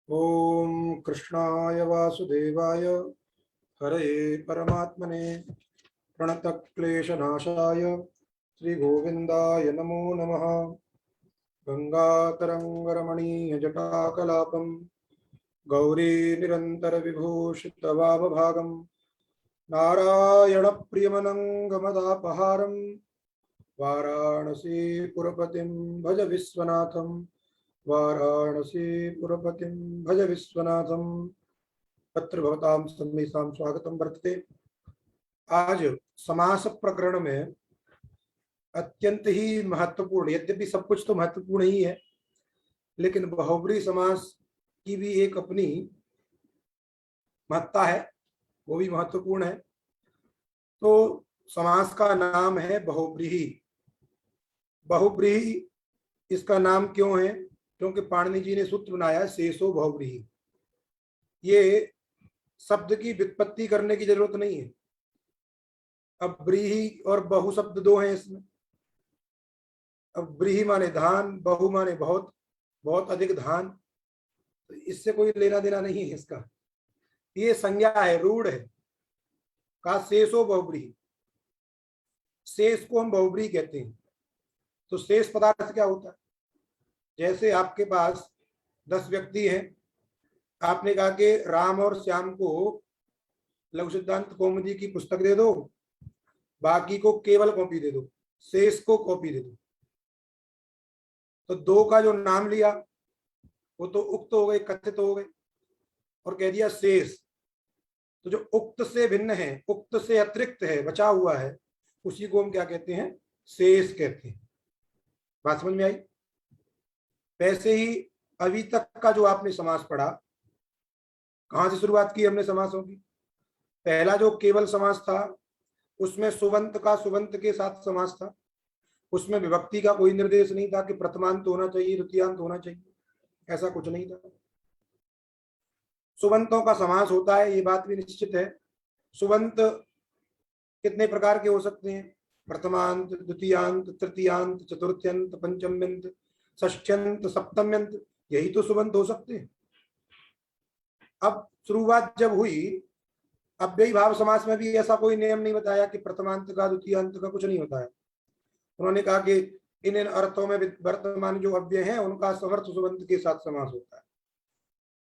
ओम कृष्णाय वासुदेवाय हरे परमात्मने प्रणतक्लेशनाशाय श्रीगोविन्दाय नमो नमः। गंगातरङ्गरमणीयजटाकलापं गौरी निरन्तरविभूषितवामभागं नारायणप्रियमनङ्गमदापहारं वाराणसीपुरपतिं भज विश्वनाथं। वाराणसीपुरपतिं भज विश्वनाथं। तत्र भवतां सर्वेषां स्वागतं वर्तते। आज समास प्रकरण में अत्यंत ही महत्वपूर्ण, यद्यपि सब कुछ तो महत्वपूर्ण ही है, लेकिन बहुब्रीहि समास की भी एक अपनी महत्ता है, वो भी महत्वपूर्ण है। तो समास का नाम है बहुब्रीहि। बहुब्रीहि इसका नाम क्यों है? क्योंकि पाणिनि जी ने सूत्र बनाया है शेषो बहुब्रीहि। ये शब्द की व्युत्पत्ति करने की जरूरत नहीं है। अब ब्रीहि और बहु शब्द दो हैं इसमें। अब ब्रीहि माने धान, बहु माने बहुत, बहुत अधिक धान। तो इससे कोई लेना देना नहीं है इसका। ये संज्ञा है, रूढ़ है। का शेषो बहुब्रीहि, शेष को हम बहुब्रीहि कहते हैं। तो शेष पदार्थ क्या होता है? जैसे आपके पास 10 व्यक्ति हैं, आपने कहा कि राम और श्याम को लघु सिद्धांत कौमुदी की पुस्तक दे दो, बाकी को केवल कॉपी दे दो, शेष को कॉपी दे दो। तो दो का जो नाम लिया वो तो उक्त हो गए, कथित हो गए, और कह दिया शेष। तो जो उक्त से भिन्न है, उक्त से अतिरिक्त है, बचा हुआ है, उसी को हम क्या कहते हैं? शेष कहते हैं। बात समझ में आई? वैसे ही अभी तक का जो आपने समास पढ़ा, कहां से शुरुआत की हमने समासों की? पहला जो केवल समास था उसमें सुबंत का सुबंत के साथ समास था। उसमें विभक्ति का कोई निर्देश नहीं था कि प्रथमांत होना चाहिए, द्वितीयांत होना चाहिए, ऐसा कुछ नहीं था। सुबंतों का समास होता है, ये बात भी निश्चित है। सुबंत कितने प्रकार के हो सकते हैं? प्रथमांत, द्वितीयांत, तृतीयांत, चतुर्थ्यंत, पंचम्यंत, षष्ठ्यंत, सप्तम्यंत, यही तो सुबंत हो सकते हैं। अब शुरुआत जब हुई, अव्ययी भाव समास में भी ऐसा कोई नियम नहीं बताया कि प्रथमांत का द्वितीयांत का कुछ नहीं होता है। उन्होंने कहा कि इन इन अर्थों में वर्तमान जो अव्यय हैं उनका समर्थ सुबंत के साथ समास होता है।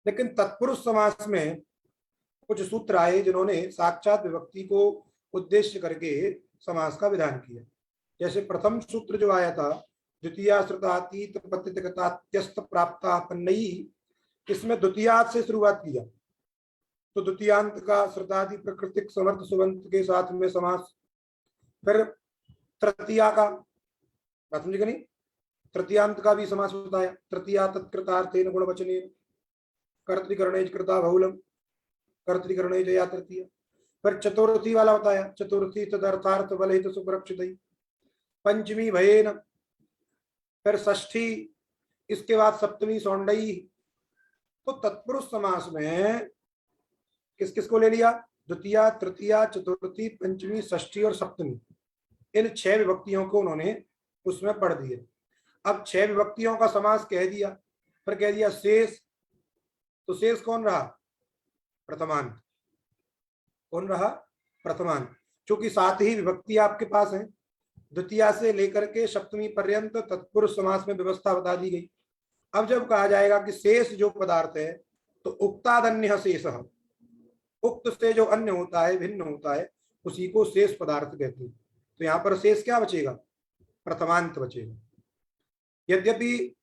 लेकिन तत्पुरुष समास में कुछ सूत्र आए जिन्होंने साक्षात विभक्ति को उद्देश्य करके समास का विधान किया। जैसे प्रथम सूत्र जो आया था, द्वितीया श्रुतातीत पतितगतात्यस्त प्राप्तापन्नयी, इसमें द्वितीयात से शुरुआत किया। तो द्वितीयांत का श्रुतादि प्रकृतिक समर्थ सुबंत के साथ में समास। फिर तृतीया का, बात समझे नहीं? तृतीयांत का भी समास बताया। तृतीया तत्कृतार्थेन गुणवचनेन कर्तृकरणेज कृता बहुलम कर्तृकरणेज या तृतीया। फिर चतुर्थी वाला बताया, चतुर्थी तदर्थार्थ बलहित सुरक्षित। पंचमी भयेन। फिर षष्ठी, इसके बाद सप्तमी सौंडई। तो तत्पुरुष समास में किस किस को ले लिया? द्वितीया, तृतीया, चतुर्थी, पंचमी, षष्ठी और सप्तमी, इन 6 विभक्तियों को उन्होंने उसमें पढ़ दिए। अब 6 विभक्तियों का समास कह दिया, फिर कह दिया शेष। तो शेष कौन रहा? प्रथमांत। कौन रहा? प्रथमांत। चूंकि 7 ही विभक्ति आपके पास है, द्वितीया से लेकर के सप्तमी पर्यंत तत्पुरुष समास में व्यवस्था बता दी गई। अब जब कहा जाएगा कि शेष जो पदार्थ है, तो उक्तादन्य शेष, उक्त से जो अन्य होता है, भिन्न होता है, उसी को शेष पदार्थ कहते हैं। तो यहां पर शेष क्या बचेगा? प्रथमांत बचेगा। यद्यपि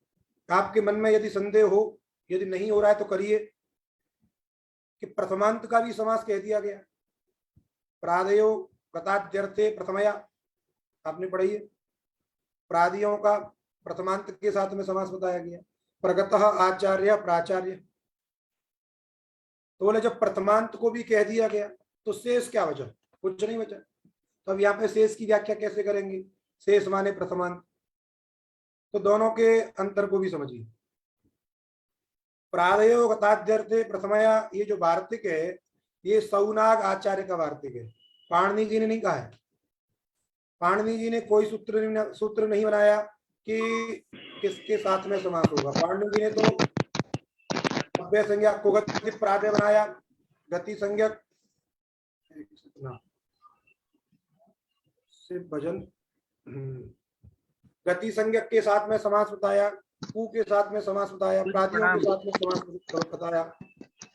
आपके मन में यदि संदेह हो, यदि नहीं हो रहा है तो करिए कि प्रथमांत का भी समास कह दिया गया। प्रादयो गताद्यर्थे प्रथमया, आपने पढ़ी है। प्रादियों का प्रथमांत के साथ में समास बताया गया। प्रगतः आचार्य प्राचार्य। तो बोले जब प्रथमांत को भी कह दिया गया तो शेष क्या बचा? कुछ नहीं बचा। तो अब यहाँ पे शेष की व्याख्या कैसे करेंगे? शेष माने प्रथमांत। तो दोनों के अंतर को भी समझिए। प्रादयो गताद्यर्थे प्रथमया, ये जो वार्तिक है ये सौनाग आचार्य का वार्तिक है, पाणिनि जी ने नहीं कहा है। पाणिनि जी ने कोई सूत्र नहीं बनाया कि किसके साथ में समास होगा। पाणिनि जी ने तो अव्यय संज्ञा को गति प्रादय बनाया, गति संज्ञक से भजन, गति संज्ञक के साथ में समास बताया, कु के साथ में समास बताया, प्रादियों के साथ में समास बताया।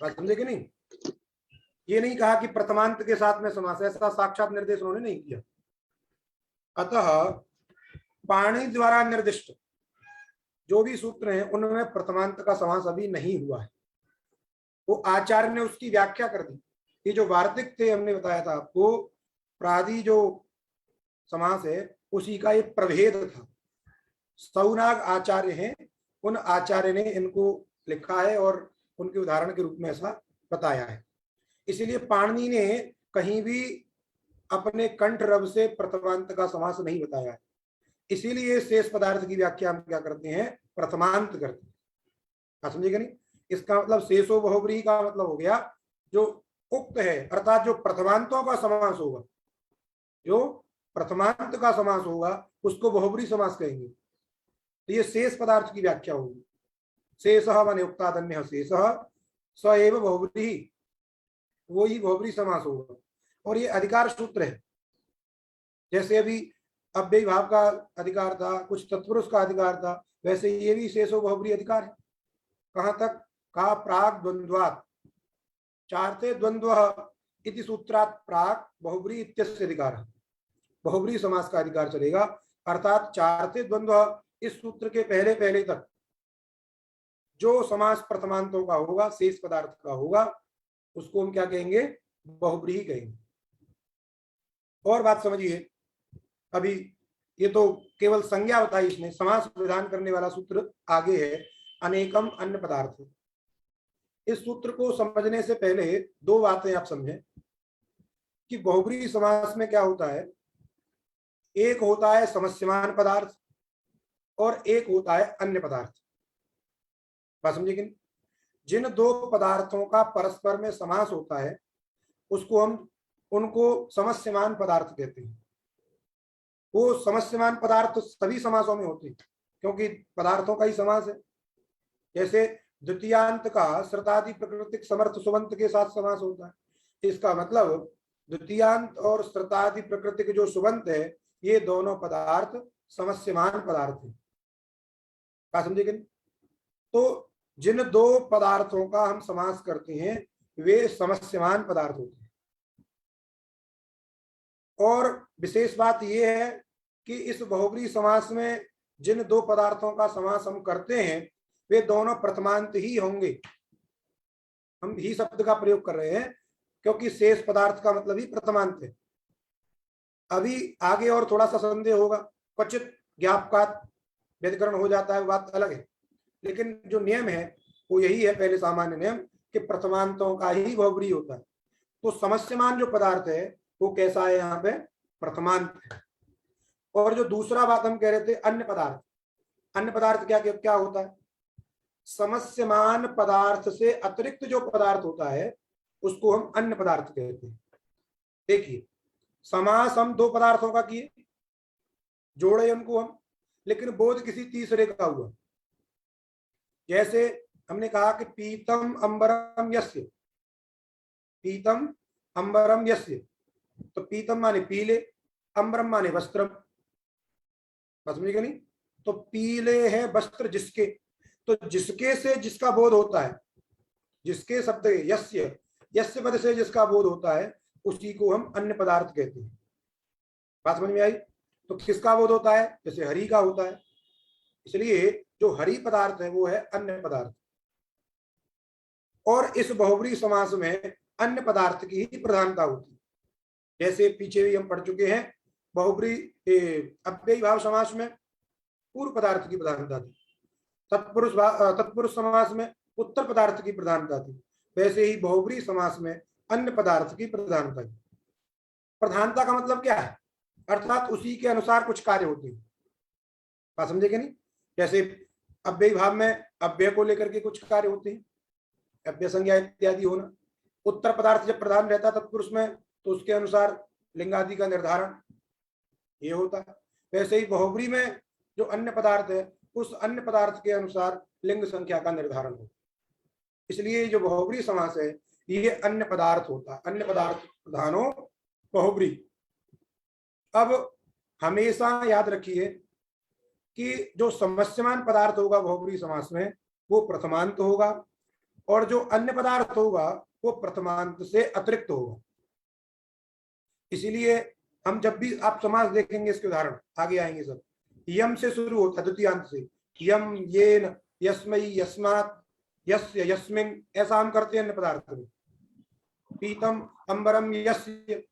बात समझे कि नहीं? ये नहीं कहा कि प्रथमांत के साथ में समास, ऐसा साक्षात निर्देश उन्होंने नहीं किया। अतः पाणि द्वारा निर्दिष्ट जो भी सूत्र हैं उनमें प्रथमांत का समास अभी नहीं हुआ है। वो आचार्य ने उसकी व्याख्या कर दी। ये जो वार्तिक थे, हमने बताया था आपको, प्रादि जो समास है उसी का ये प्रभेद था। सौनाग आचार्य हैं, उन आचार्य ने इनको लिखा है और उनके उदाहरण के रूप में ऐसा बताया है। इसीलिए पाणिनि ने कहीं भी अपने कंठ रव से प्रथमांत का समास नहीं बताया है। इसीलिए शेष पदार्थ की व्याख्या हम क्या करते हैं? प्रथमांत करते हैं। समझेगा नहीं? इसका मतलब शेषो बहुब्रीहि का मतलब हो गया जो उक्त है, अर्थात जो प्रथमांतों का समास होगा, जो प्रथमांत का समास होगा उसको बहुब्रीहि समास कहेंगे। तो ये शेष पदार्थ की व्याख्या होगी। शेषः माने उक्तादन्यः शेषः, स एव बहुब्रीहि, वो ही बहुब्रीहि समास होगा। और ये अधिकार सूत्र है। जैसे अभी अव्ययी भाव का अधिकार था, कुछ तत्पुरुष का अधिकार था, वैसे ये भी शेषो बहुब्रीहि अधिकार है। कहां तक? का प्राग द्वंद्वात् चार्थे द्वंद्वः इति सूत्रात् प्राग बहुब्रीहि इत्यस्य अधिकारः, बहुब्रीहि समास का अधिकार चलेगा। अर्थात चार्थे द्वंद्वः, इस सूत्र के पहले पहले तक जो समास प्रथमांतों का होगा, शेष पदार्थ का होगा, उसको हम क्या कहेंगे? बहुब्रीहि कहेंगे। और बात समझिए, अभी ये तो केवल संज्ञा बताई इसने, समास विधान करने वाला सूत्र आगे है, अनेकम अन्य पदार्थ। इस सूत्र को समझने से पहले दो बातें आप समझें कि बहुब्रीहि समास में क्या होता है। एक होता है समस्यमान पदार्थ और एक होता है अन्य पदार्थ। बात समझे कि नहीं? जिन दो पदार्थों का परस्पर में समास होता है उसको हम उनको समस्यमान पदार्थ कहते हैं। वो समस्यमान पदार्थ सभी समासों में होते हैं क्योंकि पदार्थों का ही समास है। जैसे द्वितीयांत का श्रुतादि प्रकृतिक समर्थ सुबंत के साथ समास होता है। इसका मतलब द्वितीयांत और श्रुतादि प्रकृतिक जो सुबंत है, ये दोनों पदार्थ समस्यमान पदार्थ हैं। क्या समझे कि नहीं? तो जिन दो पदार्थों का हम समास करते हैं वे समस्यमान पदार्थ होते हैं। और विशेष बात यह है कि इस बहुब्रीहि समास में जिन दो पदार्थों का समास हम करते हैं वे दोनों प्रथमांत ही होंगे। हम ही शब्द का प्रयोग कर रहे हैं क्योंकि शेष पदार्थ का मतलब ही प्रथमांत है। अभी आगे और थोड़ा सा संदेह होगा, क्वचित ज्ञापकात व्यतिकरण हो जाता है, बात अलग है, लेकिन जो नियम है वो यही है, पहले सामान्य नियम, कि प्रथमांतों का ही बहुब्रीहि होता है। तो समस्यमान जो पदार्थ है वो कैसा है? यहाँ पे प्रथमांत है। और जो दूसरा बात हम कह रहे थे, अन्य पदार्थ, अन्य पदार्थ क्या क्या होता है? समस्यमान पदार्थ से अतिरिक्त जो पदार्थ होता है उसको हम अन्य पदार्थ कहते हैं। देखिए, समास हम दो पदार्थों का किए, जोड़े उनको हम, लेकिन बोध किसी तीसरे का हुआ। जैसे हमने कहा कि पीतम अंबरम यस्य, पीतम अंबरम यस्य, तो पीतम माने पीले, अंबरम माने वस्त्रम। समझिएगा नहीं? तो पीले है वस्त्र जिसके, तो जिसके से जिसका बोध होता है, जिसके शब्द यस्य, यस्य पद से जिसका बोध होता है उसी को हम अन्य पदार्थ कहते हैं। बात समझ में आई? तो किसका बोध होता है? जैसे हरि का होता है, इसलिए जो हरि पदार्थ है वो है अन्य पदार्थ। और इस बहुब्रीहि समास में अन्य पदार्थ की ही प्रधानता होती है। जैसे पीछे भी हम पढ़ चुके हैं, बहुब्रीहि अव्ययी भाव समास में पूर्व पदार्थ की प्रधानता थी, तत्पुरुष समास में उत्तर पदार्थ की प्रधानता थी, वैसे ही बहुब्रीहि समास में अन्य पदार्थ की प्रधानता थी। प्रधानता का मतलब क्या है? अर्थात उसी के अनुसार कुछ कार्य होते हैं। बात समझे कि नहीं? जैसे अव्ययी भाव में अव्यय को लेकर के कुछ कार्य होते हैं, अव्यय संज्ञा इत्यादि होना। उत्तर पदार्थ जब प्रधान रहता है तत्पुरुष में तो उसके अनुसार लिंगादि का निर्धारण ये होता है। वैसे ही बहुब्रीहि में जो अन्य पदार्थ है उस अन्य पदार्थ के अनुसार लिंग संख्या का निर्धारण होता है। इसलिए जो बहुब्री समास है ये अन्य पदार्थ होता है, अन्य पदार्थ प्रधानो बहुब्री। अब हमेशा याद रखिए कि जो समस्यमान पदार्थ होगा बहुब्री समास में वो प्रथमांत होगा, और जो अन्य पदार्थ होगा वो प्रथमांत से अतिरिक्त होगा। इसीलिए हम जब भी आप समास देखेंगे, इसके उदाहरण आगे आएंगे सब, यम से शुरू होता है, द्वितीयांत से, यम, येन, यस्मई, यस्मात्, यस्य, यस्मिन्, ऐसा हम करते हैं अन्य पदार्थ में। पीतम अंबरम यस्य,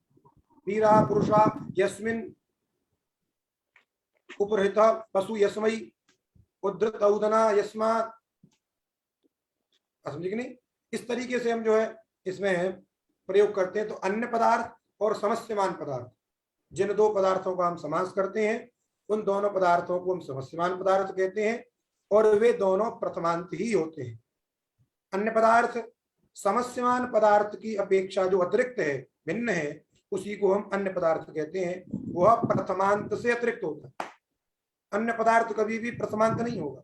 वीरा पुरुषा यस्मिन्, उपहृत पशु यस्मई, उद्धृत औदना यस्मात्। समझे कि नहीं? इस तरीके से हम जो है इसमें प्रयोग करते हैं। तो अन्य पदार्थ और समस्यमान पदार्थ, जिन दो पदार्थों का हम समास करते हैं उन दोनों पदार्थों को हम समस्यमान पदार्थ कहते हैं, और वे दोनों प्रथमांत ही होते हैं। अन्य पदार्थ समस्यमान पदार्थ की अपेक्षा जो अतिरिक्त है, भिन्न है, उसी को हम अन्य पदार्थ कहते हैं। वह प्रथमांत से अतिरिक्त होता है। अन्य पदार्थ कभी भी प्रथमांत नहीं होगा।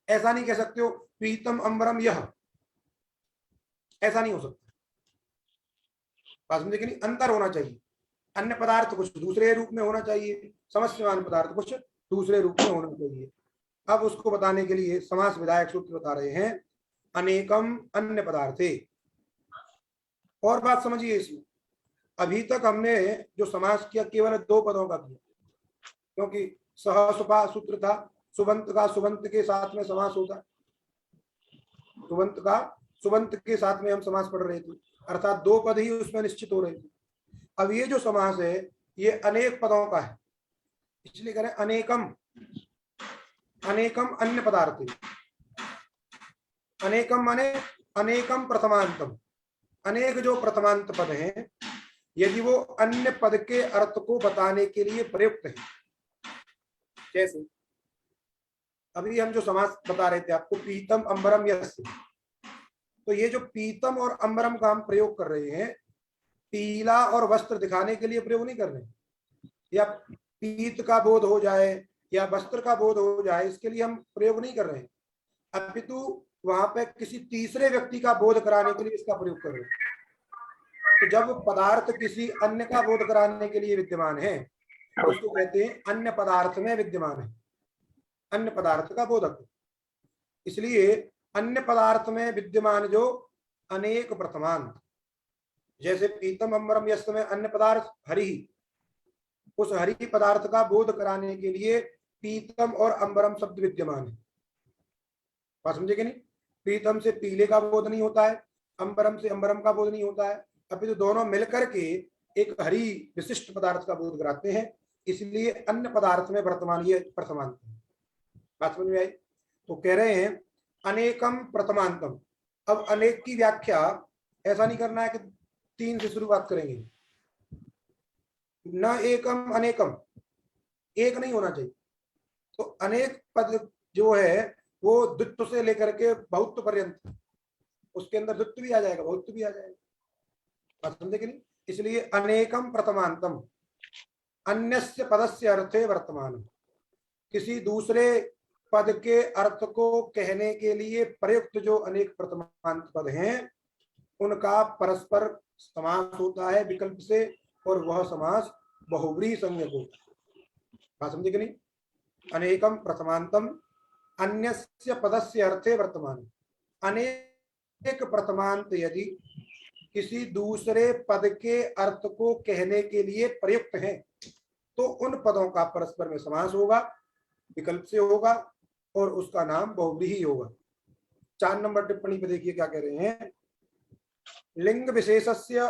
ऐसा नहीं कह सकते हो पीतम अंबरम यह, ऐसा नहीं हो सकता। बात समझे कि नहीं? अंतर होना चाहिए। अन्य पदार्थ कुछ दूसरे रूप में होना चाहिए, समस्यमान पदार्थ कुछ दूसरे रूप में होना चाहिए। अब उसको बताने के लिए समास विधायक सूत्र बता रहे हैं, अनेकम अन्य पदार्थे। और बात समझिए इसमें, अभी तक हमने जो समास किया केवल दो पदों का किया, क्योंकि सह सुपा सूत्र था, सुबंत का सुबंत के साथ में समास होता, सुबंत का सुबंत के साथ में हम समास पढ़ रहे थे, अर्थात दो पद ही उसमें निश्चित हो रहे थे। अब ये जो समास है ये अनेक पदों का है, इसलिए करें अनेकम, अनेकम अन्य पदार्थ। अनेकम माने अनेकम प्रथमांतम, अनेक जो प्रथमांत पद हैं यदि वो अन्य पद के अर्थ को बताने के लिए प्रयुक्त है। जैसे अभी हम जो समास बता रहे थे आपको, पीतम अंबरम यस्य, तो ये जो पीतम और अंबरम का हम प्रयोग कर रहे हैं, पीला और वस्त्र दिखाने के लिए प्रयोग नहीं कर रहे, या पीत का बोध हो जाए या वस्त्र का बोध हो जाए इसके लिए हम प्रयोग नहीं कर रहे हैं, अपितु वहां पे किसी तीसरे व्यक्ति का बोध कराने के लिए इसका प्रयोग कर रहे हैं। तो जब पदार्थ किसी अन्य का बोध कराने के लिए विद्यमान है तो उसको कहते हैं अन्य पदार्थ में विद्यमान है, अन्य पदार्थ का बोधक। इसलिए अन्य पदार्थ में विद्यमान जो अनेक प्रथमांत, जैसे पीतम अंबरम यस्य में अन्य पदार्थ हरि, उस हरि पदार्थ का बोध कराने के लिए पीतम और अंबरम शब्द विद्यमान है। बात समझे कि नहीं? पीतम से पीले का बोध नहीं होता है, अंबरम से अंबरम का बोध नहीं होता है, अभी तो दोनों मिलकर के एक हरि विशिष्ट पदार्थ का बोध कराते हैं, इसलिए अन्य पदार्थ में वर्तमान ये प्रथमांत है। बात समझ में आई? तो कह रहे हैं अनेकम प्रथमांतम। अब अनेक की व्याख्या ऐसा नहीं करना है कि तीन से शुरुआत करेंगे, न एकम अनेकम, एक नहीं होना चाहिए। तो अनेक पद जो है वो द्वित्व से लेकर के बहुत्व पर्यंत, उसके अंदर द्वित्व भी आ जाएगा बहुत्व भी आ जाएगा। बात समझे कि नहीं? इसलिए अनेकम प्रथमांतम, अन्यस्य पदस्य अर्थे वर्तमान, किसी दूसरे पद के अर्थ को कहने के लिए प्रयुक्त जो अनेक प्रथमांत पद हैं उनका परस्पर समास होता है विकल्प से, और वह समास बहुब्री संज्ञक होता है। बात समझे कि नहीं? अनेकम प्रथमांतम अन्यस्य पदस्य अर्थे वर्तमान, अनेक प्रथमांत यदि किसी दूसरे पद के अर्थ को कहने के लिए प्रयुक्त हैं तो उन पदों का परस्पर में समास होगा, विकल्प से होगा, और उसका नाम बहुब्री ही होगा। 4 नंबर टिप्पणी पे देखिए क्या कह रहे हैं, लिंग विशेषस्य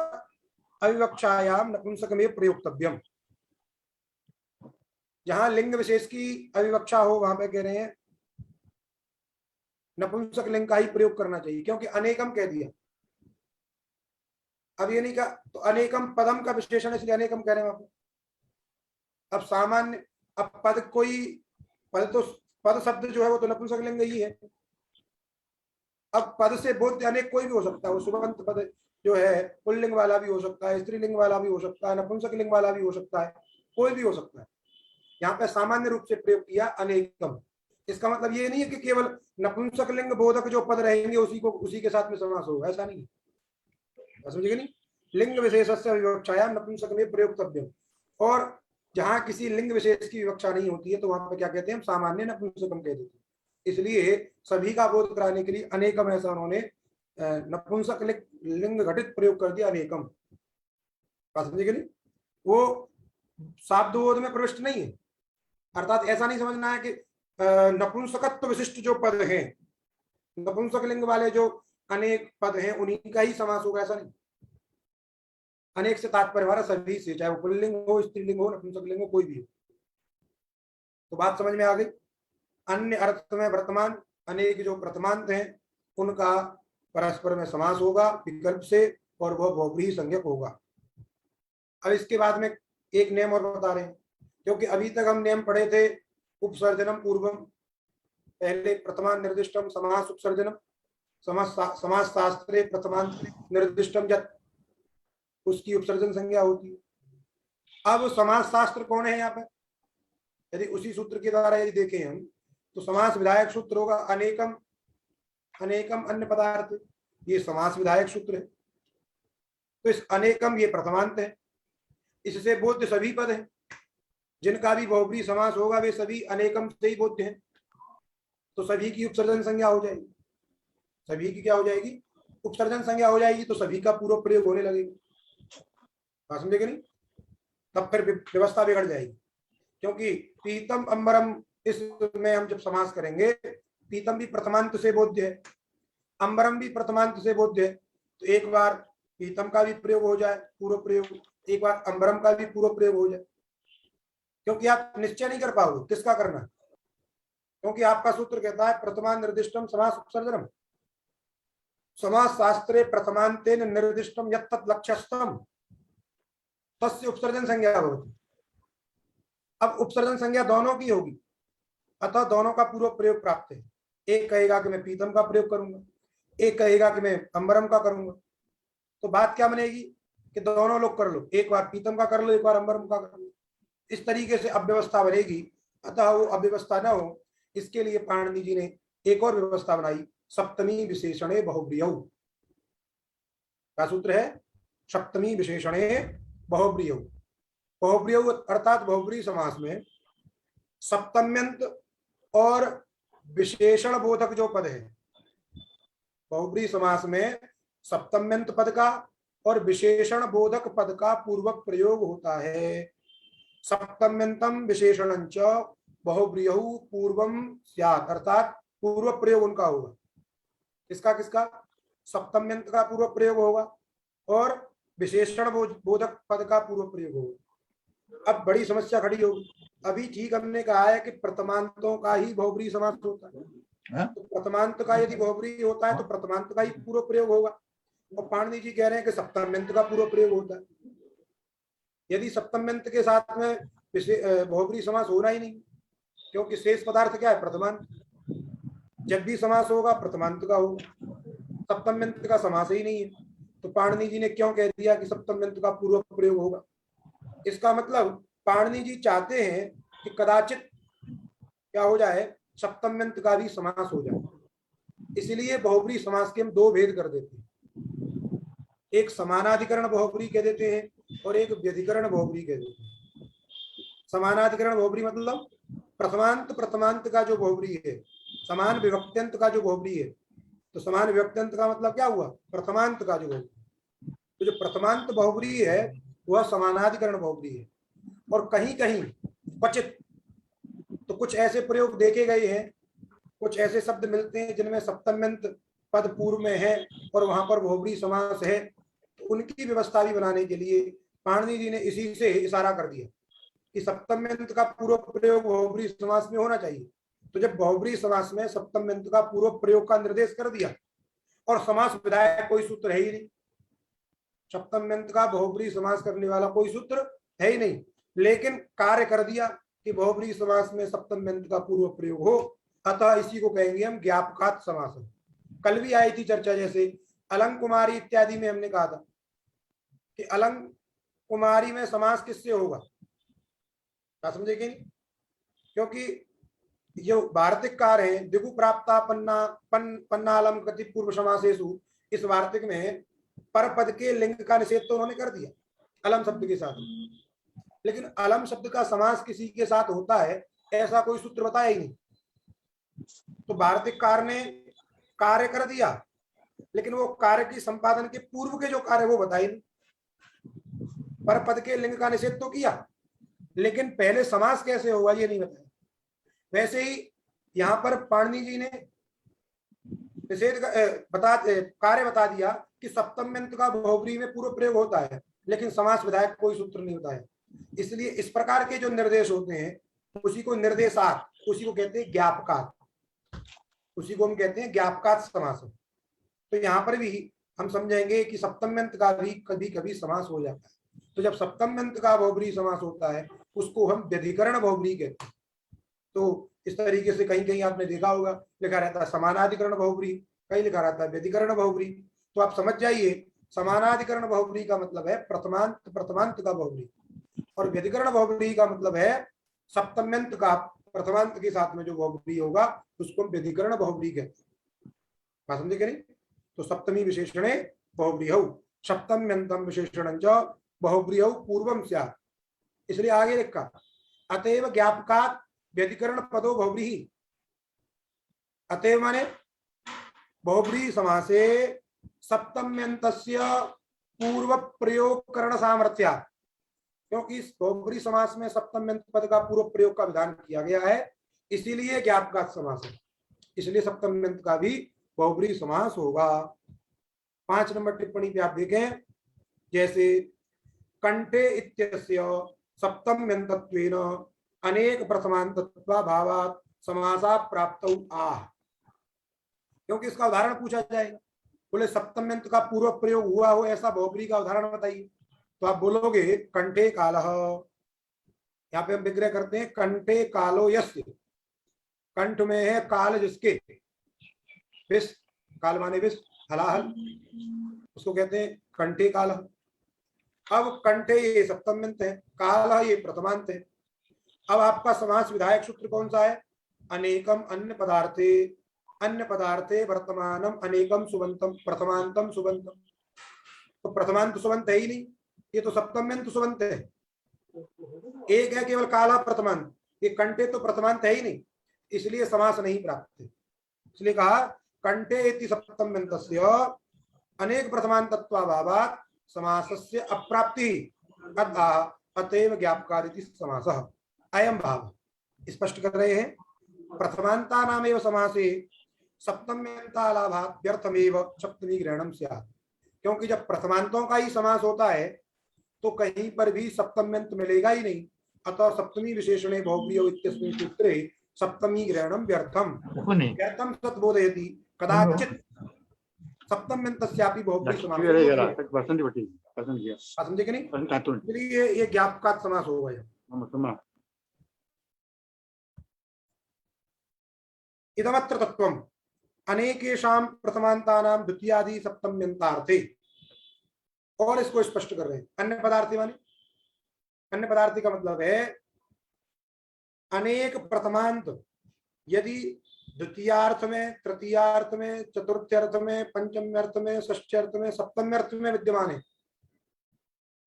अविवक्षायाम नपुंसक में प्रयुक्तव्यम। जहां लिंग विशेष की अविवक्षा हो वहां पे कह रहे हैं नपुंसक लिंग का ही प्रयोग करना चाहिए, क्योंकि अनेकम कह दिया। अब ये नहीं कहा तो अनेकम पदम का विशेषण, इसलिए अनेकम कह रहे हैं वहां पे। अब सामान्य, अब पद कोई पद तो पद शब्द जो है वो तो नपुंसक लिंग ही है। अब पद से बोध अनेक कोई भी हो सकता है, वो सुबंत पद जो है पुल्लिंग वाला भी हो सकता है, स्त्रीलिंग वाला भी हो सकता है, नपुंसक लिंग वाला भी हो सकता है, कोई भी हो सकता है। यहाँ पे सामान्य रूप से प्रयोग किया अनेकम, इसका मतलब ये नहीं है कि केवल नपुंसक लिंग बोधक जो पद रहेंगे उसी के साथ में समास होगा, ऐसा नहीं है, समझिए नहीं। लिंग विशेषस्य विवक्षायाम नपुंसक में प्रयोक्तव्यम, और जहां किसी लिंग विशेष की विवक्षा नहीं होती है तो वहां पर क्या कहते हैं, हम सामान्य नपुंसकम कह देते हैं। इसलिए सभी का बोध कराने के लिए अनेकम ऐसा उन्होंने नपुंसक लिंग घटित प्रयोग कर दिया, अनेकम। समझे कि नहीं, वो शाब्दोध में प्रविष्ट नहीं है। अर्थात ऐसा नहीं समझना है कि नपुंसकत्व विशिष्ट जो पद हैं, नपुंसक लिंग वाले जो अनेक पद हैं उन्हीं का ही समास होगा, ऐसा नहीं। अनेक से तात्पर्य हमारा सभी से, चाहे वो पुल्लिंग हो, स्त्रीलिंग हो, नपुंसक लिंग हो, कोई भी हो। तो बात समझ में आ गई। अन्य अर्थ में वर्तमान अनेक जो प्रथमांत हैं उनका परस्पर में समास होगा विकल्प से, और वह बहुव्रीहि संज्ञक होगा। अब इसके बाद में एक नियम और बता रहे हैं, क्योंकि अभी तक हम नियम पढ़े थे उपसर्जनम पूर्वम, पहले प्रथमान निर्दिष्टम समास उपसर्जनम, समास शास्त्रे प्रथमान निर्दिष्टम यत्, उसकी उपसर्जन संज्ञा होती है। अब समास शास्त्र कौन है यहाँ पे, यदि उसी सूत्र के द्वारा यदि देखें हम तो समास विधायक सूत्र होगा अनेकम, अनेकम अन्य पदार्थ, ये समास विधायक सूत्र है। तो इस अनेकम ये प्रथमांत है, इससे बोध्य सभी पद हैं, जिनका भी बहुव्रीहि समास होगा वे सभी अनेकम से ही बोध्य हैं। तो सभी की उपसर्जन संज्ञा हो जाएगी, सभी की क्या हो जाएगी, उपसर्जन संज्ञा हो जाएगी, तो सभी का पूर्व प्रयोग होने लगेगा। समझे कि नहीं, तब फिर व्यवस्था बिगड़ जाएगी। क्योंकि पीतम अंबरम, इसमें हम जब समास करेंगे, पीतम भी प्रथमांत से बोध्य है, अंबरम भी प्रथमांत से बोध्य है, तो एक बार पीतम का भी प्रयोग हो जाए पूर्व प्रयोग, एक बार अंबरम का भी पूर्व प्रयोग हो जाए, क्योंकि आप निश्चय नहीं कर पाओगे किसका करना है। क्योंकि आपका सूत्र कहता है प्रथमान निर्दिष्टम समास उपसर्जनम, समास शास्त्रे प्रथमांतेन निर्दिष्टम यत् तत् लक्ष्यस्थम तस्य उपसर्जन संज्ञा भवति। अब उपसर्जन संज्ञा दोनों की होगी, अतः दोनों का पूर्व प्रयोग प्राप्त है। एक कहेगा कि मैं पीतम का प्रयोग करूंगा, एक कहेगा कि मैं अंबरम का करूंगा। तो बात क्या बनेगी कि दोनों लोग कर लो, एक बार पीतम का कर लो, एक बार अंबरम का कर लो, इस तरीके से अव्यवस्था बनेगी। अतः वो अव्यवस्था न हो इसके लिए पाणिनि जी ने एक और व्यवस्था बनाई, सप्तमी विशेषणे बहुव्रीहौ। क्या सूत्र है, सप्तमी विशेषणे बहुव्रीहौ। बहुव्रीहौ अर्थात बहुव्रीहि समास में सप्तम्यंत और विशेषण बोधक जो पद है, बहुव्रीहि समास में सप्तम्यंत पद का और विशेषण बोधक पद का पूर्वक प्रयोग होता है। सप्तम्यंतम विशेषणंच बहुव्रीहौ पूर्वम स्यात्, अर्थात पूर्व प्रयोग उनका होगा। किसका किसका, सप्तम्यंत का पूर्व प्रयोग होगा और विशेषण बोधक पद का पूर्व प्रयोग होगा। अब बड़ी समस्या खड़ी होगी। अभी ठीक हमने कहा है कि प्रथमांतों का ही बहुव्रीहि समास होता है, तो प्रथमांत का यदि बहुव्रीहि होता है तो प्रथमांत का ही पूर्व प्रयोग होगा, और पाणिनि जी कह रहे हैं कि सप्तम्यंत का पूर्व प्रयोग होता है। यदि सप्तम्यंत के साथ में बहुव्रीहि समास होना ही नहीं, क्योंकि शेष पदार्थ क्या है, प्रथमांत। जब भी समास होगा प्रथमांत का होगा, सप्तम्यंत का समास ही नहीं है, तो पाणिनि जी ने क्यों कह दिया कि सप्तम्यंत का पूर्व प्रयोग होगा। इसका मतलब पाणिनि जी चाहते हैं कि कदाचित क्या हो जाए, सप्तम्यंत का भी समास हो जाए। इसलिए बहुव्रीहि समास के हम दो भेद कर देते हैं, एक समानाधिकरण बहुव्रीहि कह देते हैं और एक व्यधिकरण बहुव्रीहि कह देते हैं। समानाधिकरण बहुव्रीहि मतलब प्रथमांत का जो बहुव्रीहि है, समान विभक्त्यंत का जो बहुव्रीहि है, तो समान विभक्त्यंत का मतलब क्या हुआ, प्रथमांत का जो बहुव्रीहि। तो जो प्रथमांत बहुव्रीहि है वह समानाधिकरण बहुव्रीहि है। और कहीं कहीं क्वचित तो कुछ ऐसे प्रयोग देखे गए हैं, कुछ ऐसे शब्द मिलते हैं जिनमें सप्तम्यंत पद पूर्व में है और वहां पर बहुव्रीहि समास है, तो उनकी व्यवस्था भी बनाने के लिए पाणिनि जी ने इसी से इशारा कर दिया कि सप्तम्यंत का पूर्व प्रयोग बहुव्रीहि समास में होना चाहिए। तो जब बहुव्रीहि समास में सप्तम्यंत का पूर्व प्रयोग का निर्देश कर दिया, और समास विधायक कोई सूत्र है ही नहीं, सप्तम्यंत का बहुव्रीहि समास करने वाला कोई सूत्र है ही नहीं, लेकिन कार्य कर दिया कि बहुव्रीहि समास में सप्तम्यंत का पूर्व प्रयोग हो, अतः इसी को कहेंगे हम ज्ञापकात् समास। कल भी आई थी चर्चा, जैसे अलंग कुमारी इत्यादि में हमने कहा था कि अलंग कुमारी में समास किससे होगा, क्या समझे कि नहीं, क्योंकि जो वार्तिक कार है दिगु प्राप्ता पन्नालम गति पूर्व समासेषु, इस वार्तिक में पर पद के लिंग का निषेध तो उन्होंने कर दिया अलम शब्द के साथ, लेकिन अलम शब्द का समास किसी के साथ होता है ऐसा कोई सूत्र बताया ही नहीं। तो वार्तिककार ने कार्य कर दिया, लेकिन वो कार्य की संपादन के पूर्व के जो कार्य वो बताए नहीं। पर पद के लिंग का निषेध तो किया, लेकिन पहले समास कैसे होगा ये नहीं बताया। वैसे ही यहाँ पर पाणिनि जी ने निषेध कार्य बता दिया कि सप्तम अंत का बहुब्रीहि में पूर्व प्रयोग होता है, लेकिन समास विधायक कोई सूत्र नहीं होता है। इसलिए इस प्रकार के जो निर्देश होते हैं उसी को निर्देशात, उसी को कहते हैं ज्ञापकात, उसी को हम कहते हैं ज्ञापकात समास। तो यहाँ पर भी हम समझेंगे कि सप्तम अंत का भी कभी कभी समास हो जाता है। तो जब सप्तम अंत का बहुब्रीहि समास होता है उसको हम व्यधिकरण बहुब्रीहि कहते हैं। तो इस तरीके से कहीं कहीं आपने देखा होगा लिखा रहता है समानाधिकरण बहुब्रीहि, कहीं लिखा रहता है व्यधिकरण बहुब्रीहि। तो आप समझ जाइए समानाधिकरण बहुब्रीहि का मतलब है प्रथमांत का बहुब्रीहि, और व्यधिकरण बहुब्रीहि का मतलब है सप्तम्यंत का प्रथमांत के साथ में जो बहुब्रीहि होगा उसको हम व्यधिकरण बहुब्रीहि कहते हैं। बात समझे क्या नहीं? तो सप्तमी विशेषणे बहुब्रीहौ सप्तम्यंतम विशेषणं च बहुब्रीहौ पूर्वम स्यात्। इसलिए आगे लिखा अतएव ज्ञापकात् व्यधिकरण पदो बहुब्रीहि। अतएव माने बहुब्रीहि समासे सप्तम्यंतस्य पूर्व प्रयोग करण सामर्थ्यात्, क्योंकि इस बहुब्रीहि समास में सप्तम्यंत पद का पूर्व प्रयोग का विधान किया गया है, इसीलिए ज्ञापकात् समास है। इसलिए सप्तम्यंत का भी बहुब्रीहि समास होगा। 5 नंबर टिप्पणी पे आप देखें, जैसे कंठे इत्यस्य सप्तम्यंतत्वेन अनेक प्रथमांतत्वाभावात् समासा प्राप्तौ आह। क्योंकि इसका उदाहरण पूछा जाएगा, बोले सप्तम्यंत का पूर्व प्रयोग हुआ हो ऐसा बहुब्रीहि का उदाहरण बताइए, तो आप बोलोगे कंठे कालः। यहाँ पे हम विग्रह करते हैं कंठे कालो यस्य, कंठ में है काल जिसके, विष काल माने विष, हलाहल, उसको कहते हैं कंठे काल। अब कंठे ये सप्तम्यंत है, काल ये प्रथमांत है। अब आपका समास विधायक सूत्र कौन सा है? अनेकम अन्य पदार्थे, अन्य पदार्थे वर्तमानम अनेकम सुबंतम प्रथमांतम सुबंतम। तो प्रथमांत सुबंत है ही नहीं, ये तो सप्तम्यंत सुबंत है। एक है केवल काला प्रथमांत, ये कंठे तो प्रथमांत है ही नहीं, इसलिए समास नहीं प्राप्त है। इसलिए कहा कंठे इति सप्तम्यन्तस्य अनेक प्रथमांतत्वाभावात् समासस्य अप्राप्ति अतः अतएव ज्ञापकादिति समासः। अयम भाव स्पष्ट कर रहे हैं। प्रथमान्तानामेव समासे सप्तम्यन्तालाभात् व्यर्थमेव सप्तमी ग्रहणं स्यात्। क्योंकि जब प्रथमांतों का ही समास होता है तो कहीं पर भी सप्तम्यंत मिलेगा ही नहीं, अतः सप्तमी विशेषणे बहुब्रीहि इत्यस्मिन् सूत्रे सप्तमी ग्रहणं व्यर्थम व्यर्थम सद्बोधयति कदाचित् सप्तम्यन्तस्यापि बहुब्रीहि समास। समझे कि नहीं? इसलिए ये ज्ञापकात् समास होगा। इदमत्र तत्त्वम् अनेकेषां प्रथमान्तानां द्वितीयादि सप्तम्यन्तार्थे। और इसको स्पष्ट कर रहे हैं, अन्य पदार्थी माने, अन्य पदार्थी का मतलब है अनेक प्रथमांत यदि द्वितीयार्थ में, तृतीयार्थ में, चतुर्थ्यर्थ में, पंचम्यर्थ में, षष्ठ्यर्थ में, सप्तम्यर्थ में विद्यमान है।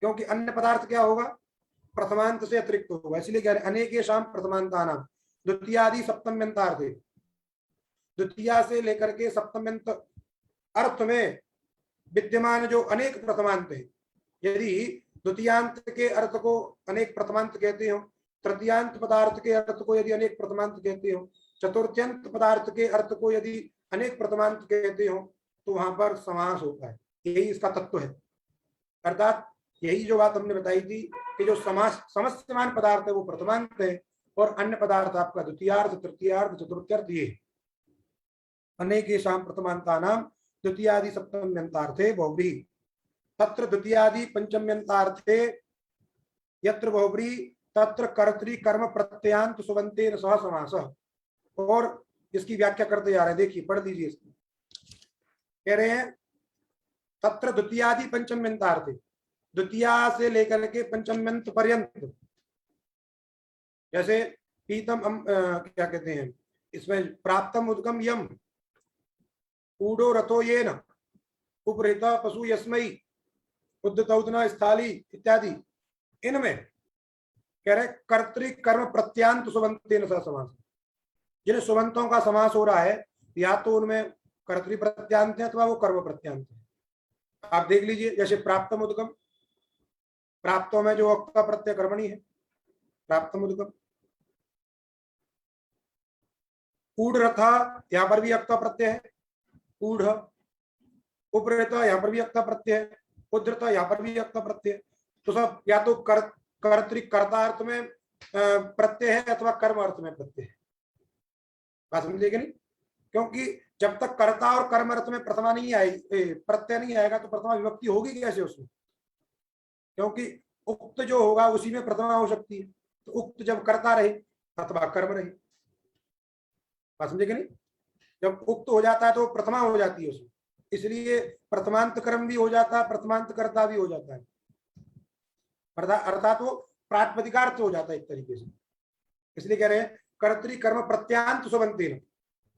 क्योंकि अन्य पदार्थ क्या होगा? प्रथमांत से अतिरिक्त होगा। इसलिए कह रहे अनेकेषां प्रथमान्तानां द्वितीयादि सप्तम्यन्तार्थे, द्वितीया से लेकर के सप्तम्यंत अर्थ में विद्यमान जो अनेक प्रथमांत है, यदि द्वितीयांत के अर्थ को अनेक प्रथमांत कहते हो, तृतीयांत पदार्थ के अर्थ को यदि अनेक प्रथमांत कहते हो, चतुर्थ्यंत पदार्थ के अर्थ को यदि अनेक प्रथमांत कहते हो, तो वहां पर समास होता है। यही इसका तत्व है। अर्थात यही जो बात हमने बताई थी कि जो समास समस्तमान पदार्थ है वो प्रथमांत है, और अन्य पदार्थ आपका द्वितीयार्थ, तृतीयार्थ, चतुर्थ्यर्थ, ये अनेकेषां प्रथमान्तानां द्वितीयादि सप्तम्यन्तार्थे बहुब्रीहि तत्र द्वितीयादि पंचम्यन्तार्थे यत्र बहुब्रीहि तत्र कर्तृ कर्म प्रत्ययान्त सुबन्तेन सह समासः। और इसकी व्याख्या करते जा रहे हैं, देखिए पढ़ लीजिए इसको। कह रहे हैं तत्र द्वितीयादि पंचम्यन्तार्थे, द्वितीया से लेकर के पंचम्यंत पर्यंत, जैसे पीतम क्या कहते हैं, इसमें प्राप्तम उद्गम यम, ऊडो रथो येन, उपहृत पशु यस्मई, उद्धतौदना स्थाली इत्यादि, इनमें कह रहे कर्तृकर्म प्रत्यांत सुबंतेन सह समास। जिन सुबंतों का समास हो रहा है या तो उनमें कर्तृ प्रत्यांत है अथवा वो कर्म प्रत्यांत है। आप देख लीजिए, जैसे प्राप्तम उद्गम, प्राप्तों में जो अक्ता प्रत्यय कर्मणी है, प्राप्तम उद्गम। ऊढ़ रथा, यहां पर भी अक्ता प्रत्यय है, ऊढ़। उपहृत, यहां पर भी अक्ता प्रत्यय है, उद्धृत, यहां पर भी अक्ता प्रत्यय है। तो सब या तो कर्ता अर्थ में प्रत्यय है अथवा कर्म अर्थ में प्रत्यय है। बात समझिए कि नहीं? क्योंकि जब तक कर्ता और कर्म अर्थ में प्रथमा नहीं आएगी, प्रत्यय नहीं आएगा, तो प्रथमा विभक्ति होगी कैसे उसमें? क्योंकि उक्त जो होगा उसी में प्रथमा हो सकती है। तो उक्त जब कर्ता रहे अथवा कर्म रहे। बात समझे कि नहीं? जब उक्त हो जाता है तो प्रथमा हो जाती है उसमें, इसलिए प्रथमांत कर्म भी हो जाता है, प्रथमांत कर्ता भी हो जाता है, अर्थात वो प्रातिपदिकार्थ हो जाता है एक तरीके से। इसलिए कह रहे हैं कर्तृ कर्म प्रत्यांत सुबंतेन,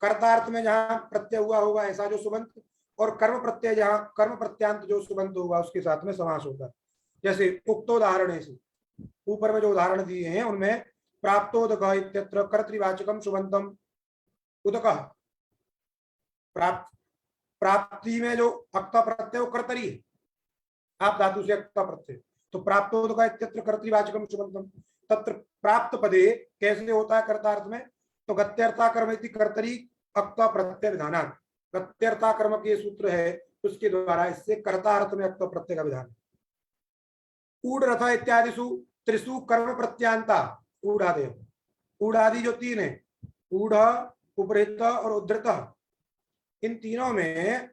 कर्तार्थ में जहां प्रत्यय हुआ होगा ऐसा जो सुबंत, और कर्म प्रत्यय जहां कर्म प्रत्यांत जो सुबंत होगा उसके साथ में समास होता है। जैसे उक्तोदाहरण से ऊपर में जो उदाहरण दिए हैं उनमें प्राप्तोदक इत्यत्र कर्तृवाचकम सुबंतम उदक, प्राप्ति में जो अक्ता प्रत्यय वो कर्तरी है, आप धातु से अक्ता प्रत्यय, तो प्राप्तोदक इत्यत्र कर्तृवाचकम सुबंतम। तत्र प्राप्त पदे कैसे होता है कर्तार्थ में? तो गत्यर्था कर्म इति कर्तरी अक्ता प्रत्यय विधानात्, गत्यर्था कर्म के सूत्र है उसके द्वारा इससे कर्तार्थ में अक्ता प्रत्यय का विधान। ऊढ़ रथ इत्यादिषु त्रिषु कर्म प्रत्यांता, ऊढ़ादय, ऊढ़ादि जो तीन है, ऊढ़, उपहृत और उद्धृत, इन तीनों में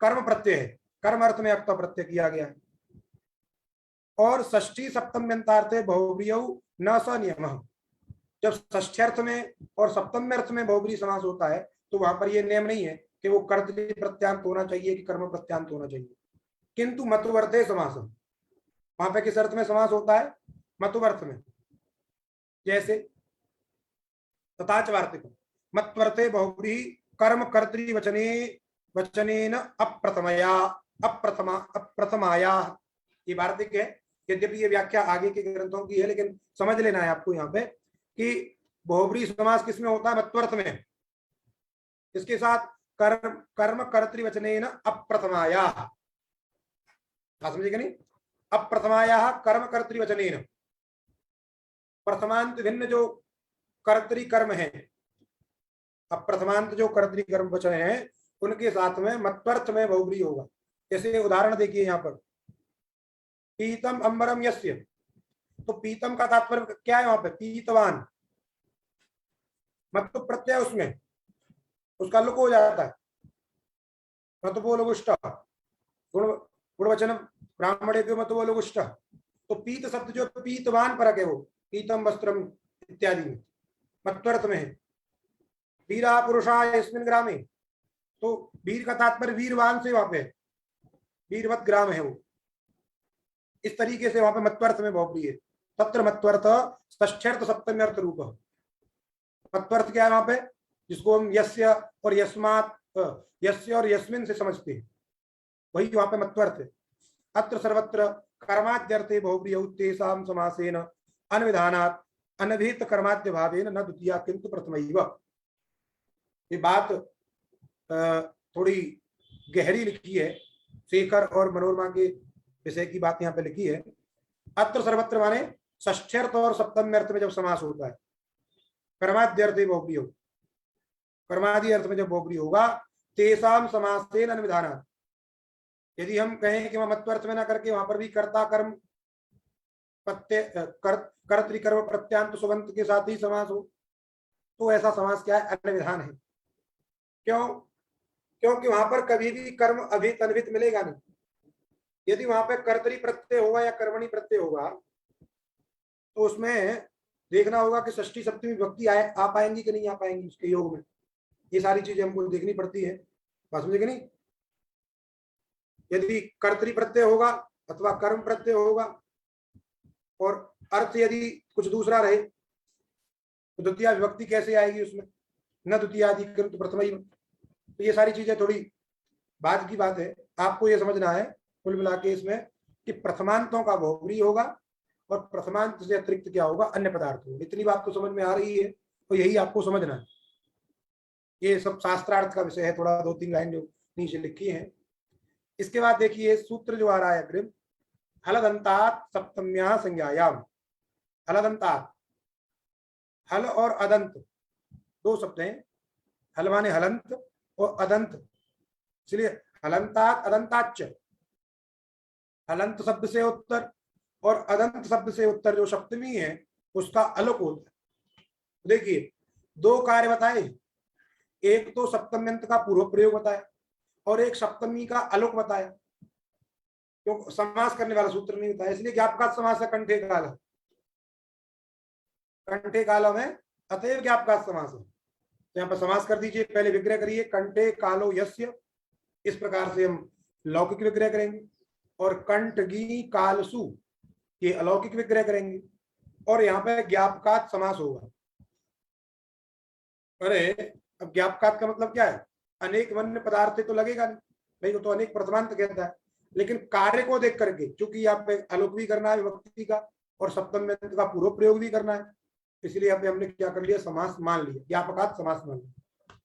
कर्म प्रत्यय है, कर्म अर्थ में अक्ता प्रत्यय किया गया है। और षष्ठी सप्तम्यंतार्थे बहुब्रीयौ न स नियमः, जब षष्ठ्यर्थ में और सप्तम्य अर्थ में बहुब्री समास होता है तो वहां पर यह नियम नहीं है कि वो कर्तृ प्रत्यांत होना चाहिए कि कर्म प्रत्यांत होना चाहिए। किंतु मतुवर्ते समास, वहां पे किस अर्थ में समास होता है? मतुवर्थ में। जैसे तथाच वार्तिक मत्वर्ते बहुब्री कर्म कर्तृ वचने वचनेन अप्रथमया अप्रथमाया, ये वार्तिक है। यद्यपि ये व्याख्या आगे के ग्रंथों की है, लेकिन समझ लेना है आपको यहाँ पे कि बहुब्री समास किसमें होता है? मत्वर्थ में। इसके साथ कर्म कर्म कर्तृ वचनेन अप्रथमाया, समझेगा नहीं? अप्रथमाया कर्म कर्तृ वचनेन, प्रथमांत भिन्न जो कर्तृ कर्म है, अप्रथमांत जो कर्तृ कर्म वचन है उनके साथ में मत्वर्थ में बहुब्री होगा। जैसे उदाहरण देखिए यहाँ पर, पीतम अंबरम यस्य, तो पीतम का तात्पर्य क्या है? वहां पे पीतवान, मत प्रत्यय उसमें उसका लुक हो जाता है, मतबो लघुष्ट, गुणवचन ब्राह्मणे मतबो लघुष्ट। तो पीत शब्द जो पीतवान परक है वो पीतम वस्त्रम इत्यादि में मत्वर्थ में है। वीरा पुरुषा इसमें ग्रामे, तो वीर का तात्पर्य वीरवान से, वहां पे वीरवत ग्राम है वो, इस तरीके से वहां पे मत्वर्थ में बहुब्री है। तत्र मत्वर्थ षष्ठ्यर्थ सप्तम्यर्थ रूप। मत्वर्थ क्या है वहां पे? जिसको हम यस्य और यस्मात्, यस्य और यस्मिन से समझते हैं, वही वहां पे मत्वर्थ है। अत्र सर्वत्र कर्माद्यर्थे बहुब्रीयौ तेषां समासेन अनविधानात् अनभिहित कर्माद्य भावेन न द्वितीया किंतु प्रथमैव। ये बात थोड़ी गहरी लिखी है, शेखर और मनोरमा के विषय की बात यहाँ पे लिखी है। अत्र सर्वत्र माने षष्ठ्यर्थ और सप्तम्यर्थ में जब समास होता है, कर्माद्यर्थे बहुब्री हो, कर्मादि अर्थ में जब बहुब्री होगा, तेषां समासेन अनविधानात्, यदि हम कहें कि वहां मत्वर्थ में ना करके वहां पर भी कर्ता कर्म प्रत्यय कर्तृकर्म प्रत्यांत सुबंत के साथ ही समास हो, तो ऐसा समास क्या है? अनविधान है। क्यों? क्योंकि वहां पर कभी भी कर्म अभित अनभित मिलेगा नहीं। यदि वहां पर कर्तरी प्रत्यय होगा या कर्मणि प्रत्यय होगा तो उसमें देखना होगा कि षष्ठी सप्तमी विभक्ति आ पाएंगी कि नहीं आ पाएंगी उसके योग में। ये सारी चीजें हमको देखनी पड़ती है, बात समझे कि नहीं? यदि कर्तरी प्रत्यय होगा अथवा कर्म प्रत्यय होगा और अर्थ यदि कुछ दूसरा रहे तो द्वितीय विभक्ति कैसे आएगी उसमें, न द्वितीयादि कृत प्रथम। तो ये सारी चीजें थोड़ी बाद की बात है, आपको ये समझना है कुल मिला के इसमें कि प्रथमांतों का बहुब्री होगा और प्रथमांत से अतिरिक्त क्या होगा, अन्य पदार्थ होगा। इतनी बात तो समझ में आ रही है, तो यही आपको समझना है। ये सब शास्त्रार्थ का विषय है, थोड़ा 2-3 लाइन जो नीचे लिखी है। इसके बाद देखिए सूत्र जो आ रहा है अग्रिम, हलदंतात सप्तम्या संज्ञायाम। हलदंतात, हल और अदंत दो शब्द हैं। हल माने हलंत और अदंत, इसलिए हलंतात अदंताच्च। हलंत शब्द से उत्तर और अदंत शब्द से उत्तर जो सप्तमी है उसका अलग होता है। देखिए दो कार्य बताए, एक तो सप्तम्यंत का पूर्व प्रयोग बताया और एक सप्तमी का अलग बताया। क्यों समास करने वाला सूत्र नहीं बताया, इसलिए ज्ञापकात् समास है कंठे काल। कंठे काल में अतएव ज्ञापकात् समास है। तो यहाँ पर समास कर दीजिए, पहले विग्रह करिए, कंठे कालो यस्य, इस प्रकार से हम लौकिक विग्रह करेंगे। और कंठगी कालसु, ये अलौकिक विग्रह करेंगे। और यहाँ पे ज्ञापकात् समास होगा। अरे अब ज्ञापकात् का मतलब क्या है, अनेक वन्य पदार्थ तो लगेगा नहीं भाई, वो तो अनेक प्रथमांत कहता है। लेकिन कार्य को देख करके, चूंकि यहाँ पे अलोक भी करना है विभक्ति का और सप्तम का पूर्व प्रयोग भी करना है, इसलिए यहाँ पे हमने क्या कर लिया, समास मान लिया, ज्ञापकात् समास मान लिया,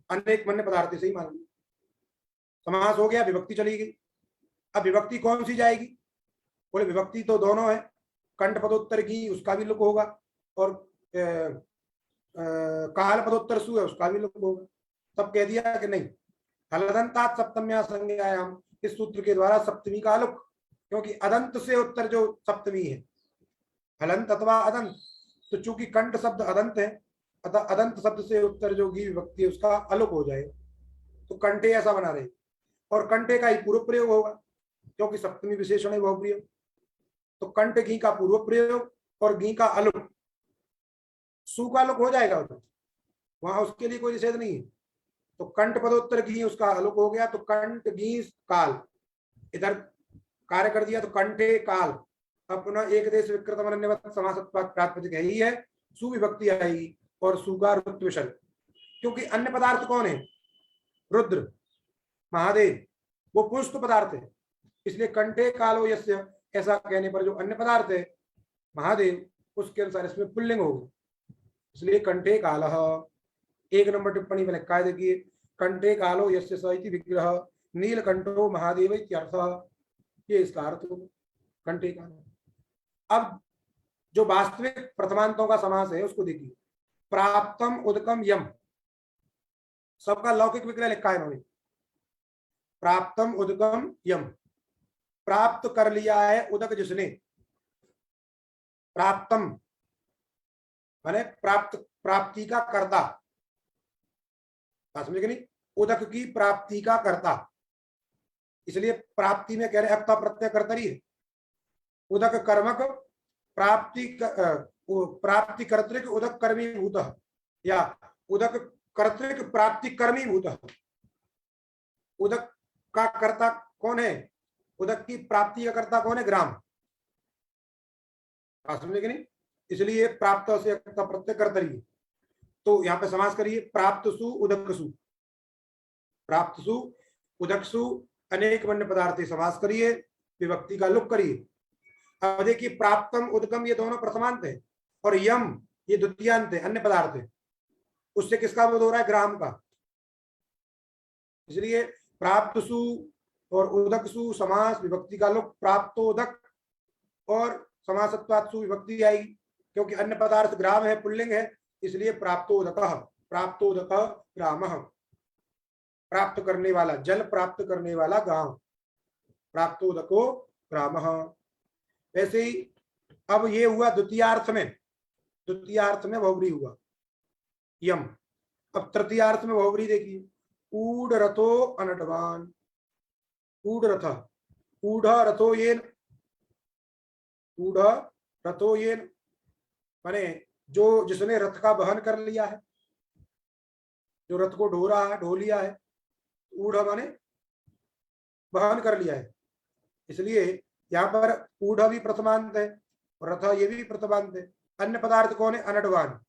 अनेक वन्य पदार्थ से ही मान लिया। समास हो गया, विभक्ति चली गई। अब विभक्ति कौन सी जाएगी, बोले विभक्ति तो दोनों है, कंठ पदोत्तर की उसका भी लुक होगा और काल पदोत्तर सु है उसका भी लुक होगा। तब कह दिया कि नहीं, हलदंतात सप्तम्या संज्ञायाम, इस सूत्र के द्वारा सप्तमी का अलुक, क्योंकि अदंत से उत्तर जो सप्तमी है, हलंत अथवा अदंत, तो चूंकि कंठ शब्द अदंत है अतः अदंत शब्द से उत्तर जो गी विभक्ति है उसका अलुक हो जाए, तो कंठे ऐसा बना रहे। और कंठे का ही पूर्व प्रयोग होगा क्योंकि सप्तमी विशेषण है बहुप्रिय। तो कंठ घी का पूर्व प्रयोग और घी का अलुक, सु का अलुक हो जाएगा उधर, वहां उसके लिए कोई निषेध नहीं है। तो कंठ पदोत्तर घी उसका अलुक हो गया, तो कंठ घी काल, इधर कार्य कर दिया तो कंठे काल। अब पुनः एक देश विकृत अनन्यवत समासत्वात् प्रातिपदिक है ही है, सुविभक्ति आएगी और सुगा रुद्र विसर्ग, क्योंकि अन्य पदार्थ कौन है, रुद्र महादेव, वो पुष्ट पदार्थ है। इसलिए कंठे कालो यस्य, ऐसा कहने पर जो अन्य पदार्थ है महादेव, उसके अनुसार इसमें पुल्लिंग होगी, इसलिए कंठे कालः। 1 नंबर टिप्पणी में लिखा है, देखिए, कंठे कालो यस्य स इति विग्रह नीलकंठो महादेव इत्यर्थः, ये इसका अर्थ होगा कंठे काल। अब जो वास्तविक प्रथमांतों का समास है उसको देखिए, प्राप्तम उदकम यम, सबका लौकिक विग्रह लिखा है इन्होंने, प्राप्तम उदकम यम, प्राप्त कर लिया है उदक जिसने, प्राप्तम माने प्राप्त, प्राप्ति का कर्ता, समझे कि नहीं, उदक की प्राप्ति का कर्ता, इसलिए प्राप्ति में कह रहे अक्ता प्रत्यय कर्तरी है, उदक कर्मक प्राप्ति प्राप्ति कर्तृक उदक कर्मी भूत, या उदक कर्तृक प्राप्ति कर्मी भूत। उदक का कर्ता कौन है, उदक की प्राप्ति का कर्ता कौन है, ग्राम, समझे कि नहीं, इसलिए प्राप्त से अक्ता प्रत्यय कर्तरी। तो यहाँ पे समास करिए, प्राप्त सु उदक सु, प्राप्त सु उदक सु अनेक वन्य पदार्थ समास करिए, विभक्ति का लुक करिए। अब देखिए प्राप्तम उदकम ये दोनों प्रथमांत है और यम ये द्वितीयांत है, अन्य पदार्थ है, उससे किसका बोध हो रहा है, ग्राम का। इसलिए प्राप्त सु और उदक सु समास, विभक्ति का लुक प्राप्तोदक और समासत्वात् सु विभक्ति आएगी, क्योंकि अन्य पदार्थ ग्राम है, पुल्लिंग है, इसलिए प्राप्तोदकः, प्राप्तोदकः ग्रामः, प्राप्त करने वाला, जल प्राप्त करने वाला गांव, प्राप्तोदको ग्रामः। ऐसे ही अब ये हुआ द्वितीयार्थ में, द्वितीयार्थ में बहुब्री हुआ यम। अब तृतीयार्थ में बहुब्री देखिए, ऊढ़ रथो अनटवान, ऊढ़ रथ, ऊढ़ रथो येन, ऊढ़ रथो येन माने जो जिसने रथ का वहन कर लिया है, जो रथ को ढो रहा है, ढो लिया है, ऊढ़ माने वहन कर लिया है, इसलिए यहाँ पर ऊढ़ भी प्रथमांत है और रथ ये भी प्रथमांत है। अन्य पदार्थ कौन है, अनटवान,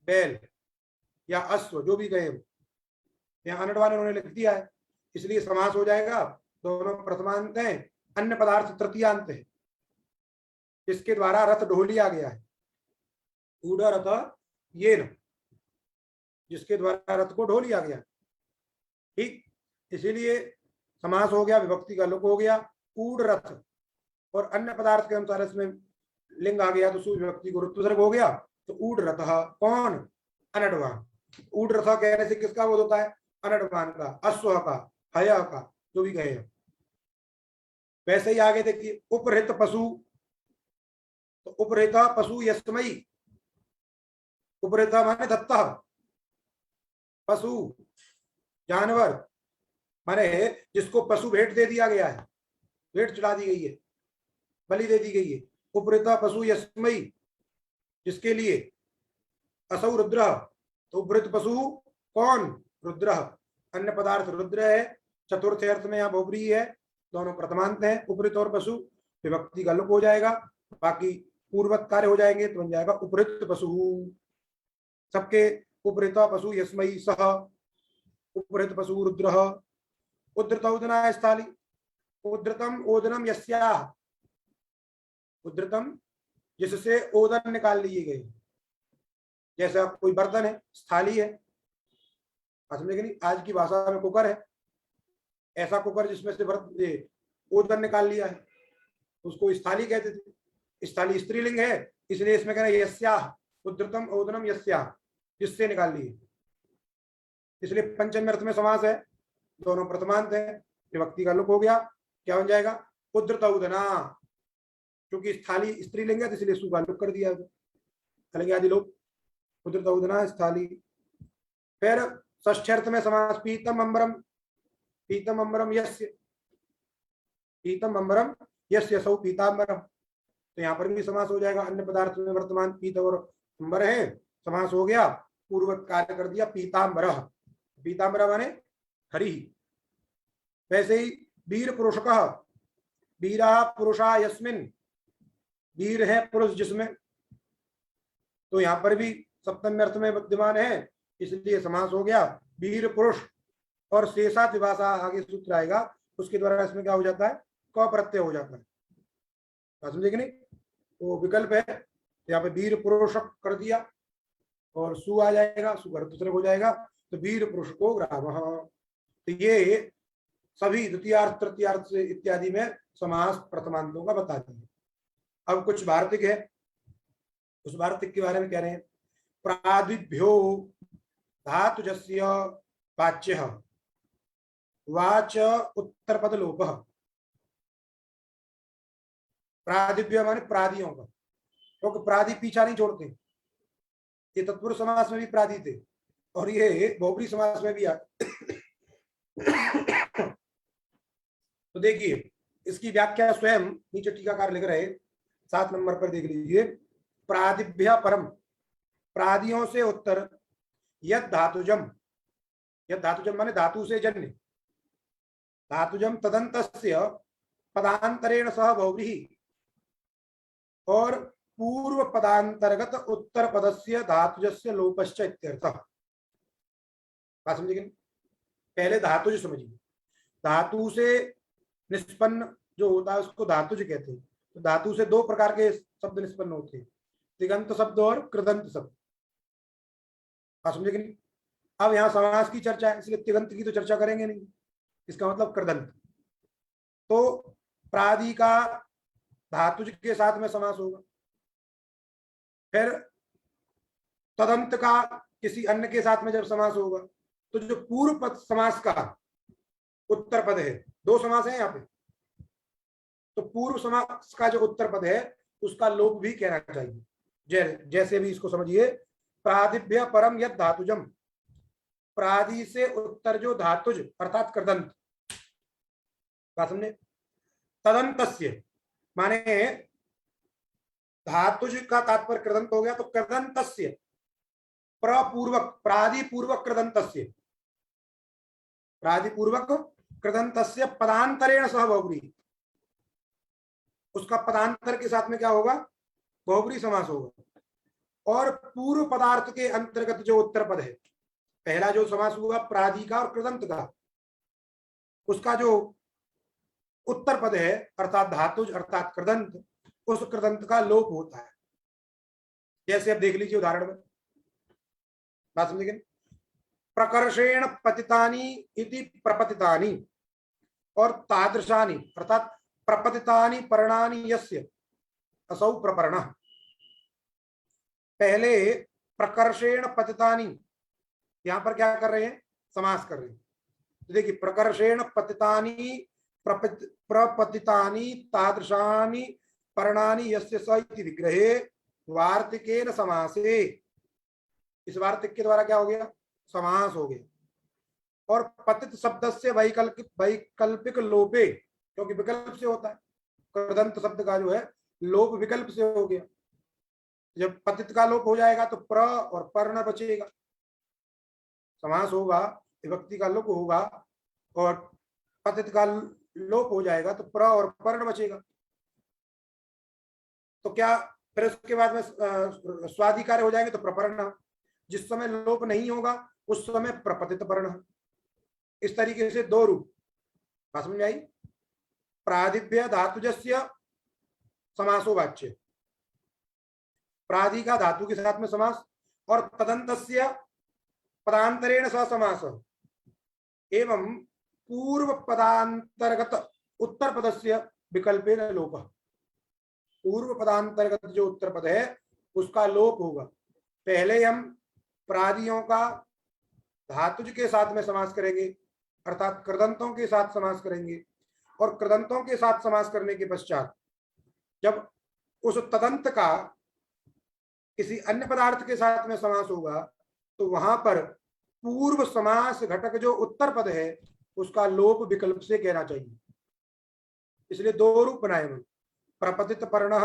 बैल या अश्व जो भी गए, यहाँ अनडवान उन्होंने लिख दिया है, इसलिए समास हो जाएगा। दोनों प्रथमांत हैं, अन्य पदार्थ तृतीयांत है, इसके द्वारा रथ ढो लिया गया है। ऊढ़ रथ ये न, जिसके द्वारा रथ को ढो लिया गया, ठीक, इसीलिए समास हो गया, विभक्ति का लुक हो गया। ऊढ़ रथ और अन्य पदार्थ के अनुसार इसमें लिंग आ गया तो सुविभक्ति को ऋत्विसर्ग हो गया। तो ऊढ़ रथ कौन? अनडवान। ऊढ़ रथ कहने से किसका बोध होता है? अनडवान का, अश्व का, हय का, जो भी गए। वैसे ही आगे देखिए, उपहृत पशु, तो उपहृत पशु यस्मयी, उपहृत माने दत्तः, पशु जानवर माने जिसको पशु भेंट दे दिया गया है, भेंट चढ़ा दी गई है, बलि दे दी गई है। उपहृत पशु यस्मयी, जिसके लिए, असौ रुद्र, तो उपहृत पशु कौन? रुद्र। अन्य पदार्थ रुद्र है, चतुर्थ अर्थ में यहाँ बहुब्रीहि है, दोनों प्रथमांत है। उपहृत और पशु विभक्ति का लुक हो जाएगा, बाकी पूर्वत कार्य हो जाएंगे तो बन जाएगा उपहृत पशु। सबके उपहृत पशु यस्मयी सह, उपहृत पशु रुद्र। उद्धृत ओदना स्थाली, उद्धृतम ओदनम यस्याः, उद्धृतम जिससे ओदन निकाल लिए गए, जैसे कोई बर्तन है, स्थाली है, समझे कि नहीं, आज की भाषा में कुकर है, ऐसा कुकर जिसमें से ओदन निकाल लिया है, उसको स्थाली कहते थे। स्थाली स्त्रीलिंग है, इसलिए इसमें कहना यस्याः, उद्धृतम ओदनम यस्याः, जिससे निकाल लिए, इसलिए पंचम अर्थ में समास है, दोनों प्रथमांत है, विभक्ति का लुक हो गया, क्या बन जाएगा? उद्धृत उदना, क्योंकि स्थाली स्त्रीलिंग है तो इसलिए सु का लुक कर दिया करेंगे आदि लोग, उद्धृत उदना स्थाली। फिर षष्ठ्यर्थ में समास, पीतम अंबरम, पीतम अंबरम यस्य, पीतम अंबरम यस्य सौ पीतांबरम, तो यहाँ पर भी समास हो जाएगा। अन्य पदार्थ में वर्तमान पीत और अंबर है, समास हो गया, पूर्वक कार्य कर दिया, पीतांबर, पीतांबर माने हरि। वैसे ही वीर पुरुषकः, वीरा पुरुषा यस्मिन, वीर है पुरुष जिसमें, तो यहाँ पर भी सप्तम अर्थ में विद्यमान है, इसलिए समास हो गया, वीर पुरुष। और शेषा विभाषा आगे सूत्र आएगा, उसके द्वारा इसमें क्या हो जाता है? क प्रत्यय हो जाता है, समझे कि नहीं? तो विकल्प है, यहाँ पे वीर पुरुष कर दिया और सु आ जाएगा, सु का दूसरे हो जाएगा, तो वीर पुरुष को ग्रामः। तो ये सभी द्वितीयार्थ तृतीयार्थ इत्यादि में समास प्रथमांतों का बता दिए। अब कुछ वार्तिक है, उस वार्तिक के बारे में कह रहे हैं। प्रादिभ्यो धातुजस्य वाच्यः वाच उत्तर पद लोपः। प्रादिभ्य माने प्रादियों का, क्योंकि प्रादि पीछा नहीं छोड़ते, ये तत्पुरुष समास में भी प्रादि थे और ये बहुब्री समास में भी आ। तो देखिए इसकी व्याख्या स्वयं नीचे टीकाकार लिख रहे, 7 नंबर पर देख लीजिए। प्रादिभ्य परम, प्रादियों से उत्तर, यद धातुजम, यद धातुजम माने धातु से जन्य, धातुजम तदंतस्य पदांतरेण सह बहुव्रीहि, और पूर्व पदांतर्गत उत्तर पदस्य धातुजस्य लोपश्च इत्यर्थः। बात समझिए? पहले धातुज समझिए, धातु से निष्पन्न जो होता है उसको धातुज कहते हैं। तो धातु से 2 प्रकार के शब्द निष्पन्न होते हैं, तिगंत शब्द और कृदंत शब्द। बात समझे कि नहीं? अब यहाँ समास की चर्चा है, इसलिए तिगंत की तो चर्चा करेंगे नहीं, इसका मतलब कृदंत। तो प्रादि का धातुज के साथ में समास होगा, फिर तदंत का किसी अन्य के साथ में जब समास होगा, तो जो पूर्व पद समास का उत्तर पद है, 2 समास है यहाँ पे, तो पूर्व समास का जो उत्तर पद है उसका लोप भी कहना चाहिए। जैसे भी इसको समझिए, प्रादिभ्य परम यद धातुजम, प्रादि से उत्तर जो धातुज अर्थात कृदंत। बात समझे? तदंतस्य माने धातुज का तात्पर्य कृदंत हो गया, तो कृदंतस्य प्रपूर्वक, प्रादि पूर्वक कृदंतस्य, प्रादि पूर्वक कृदंतस्य पदांतरेण सह बहुब्रीहि, उसका पदांतर के साथ में क्या होगा? बहुब्रीहि समास होगा। और पूर्व पदार्थ के अंतर्गत जो उत्तर पद है, पहला जो समास हुआ प्रादि का और कृदंत का, उसका जो उत्तर पद है अर्थात धातुज अर्थात कृदंत, उस कृदंत का लोप होता है। जैसे अब देख लीजिए उदाहरण में, बात समझेंगे। प्रकर्षेण पतितानि इति प्रपतितानि और तादृशानि अर्थात प्रपतितानि पर्णानि यस्य असौ प्रपर्ण। पहले प्रकर्षेण पतितानि, यहां पर क्या कर रहे हैं, समास कर रहे हैं। तो देखिए प्रकर्षेण पतितानि प्रपतितानि तादृशानि पर्णानि यस्य स इति विग्रहे वार्तिकेन समासे, इस वार्तिक के द्वारा क्या हो गया, समास हो गया। और पतित शब्द से वैकल्पिक लोपे, क्योंकि विकल्प से होता है, कृदंत शब्द का जो है लोप विकल्प से हो गया। जब पतित का लोप हो जाएगा तो प्र और पर न बचेगा, समास होगा, विभक्ति का लोप होगा और पतित का लोप हो जाएगा तो प्र और पर न बचेगा। तो क्या फिर उसके बाद में स्वाधिकार हो जाएंगे तो प्रपर्ण, जिस समय लोप नहीं होगा उस समय प्रपतित पर्ण। इस तरीके से दो रूप, बात समझ आई। प्रादिभ्य धातुजस्य समासो वाच्य, प्रादि का धातु के साथ में समास, और तदंतस्य पदांतरेण सह समास, एवं पूर्व पदांतर्गत उत्तर पदस्य विकल्पेन लोप, पूर्व पदांतर्गत जो उत्तर पद है उसका लोप होगा। पहले हम प्रादियों का धातुज के साथ में समास करेंगे अर्थात कृदंतों के साथ समास करेंगे, और कृदंतों के साथ समास करने के पश्चात जब उस तदंत का किसी अन्य पदार्थ के साथ में समास होगा तो वहां पर पूर्व समास घटक जो उत्तर पद है उसका लोप विकल्प से कहना चाहिए। इसलिए दो रूप बनाए हुए, प्रपतित पर्ण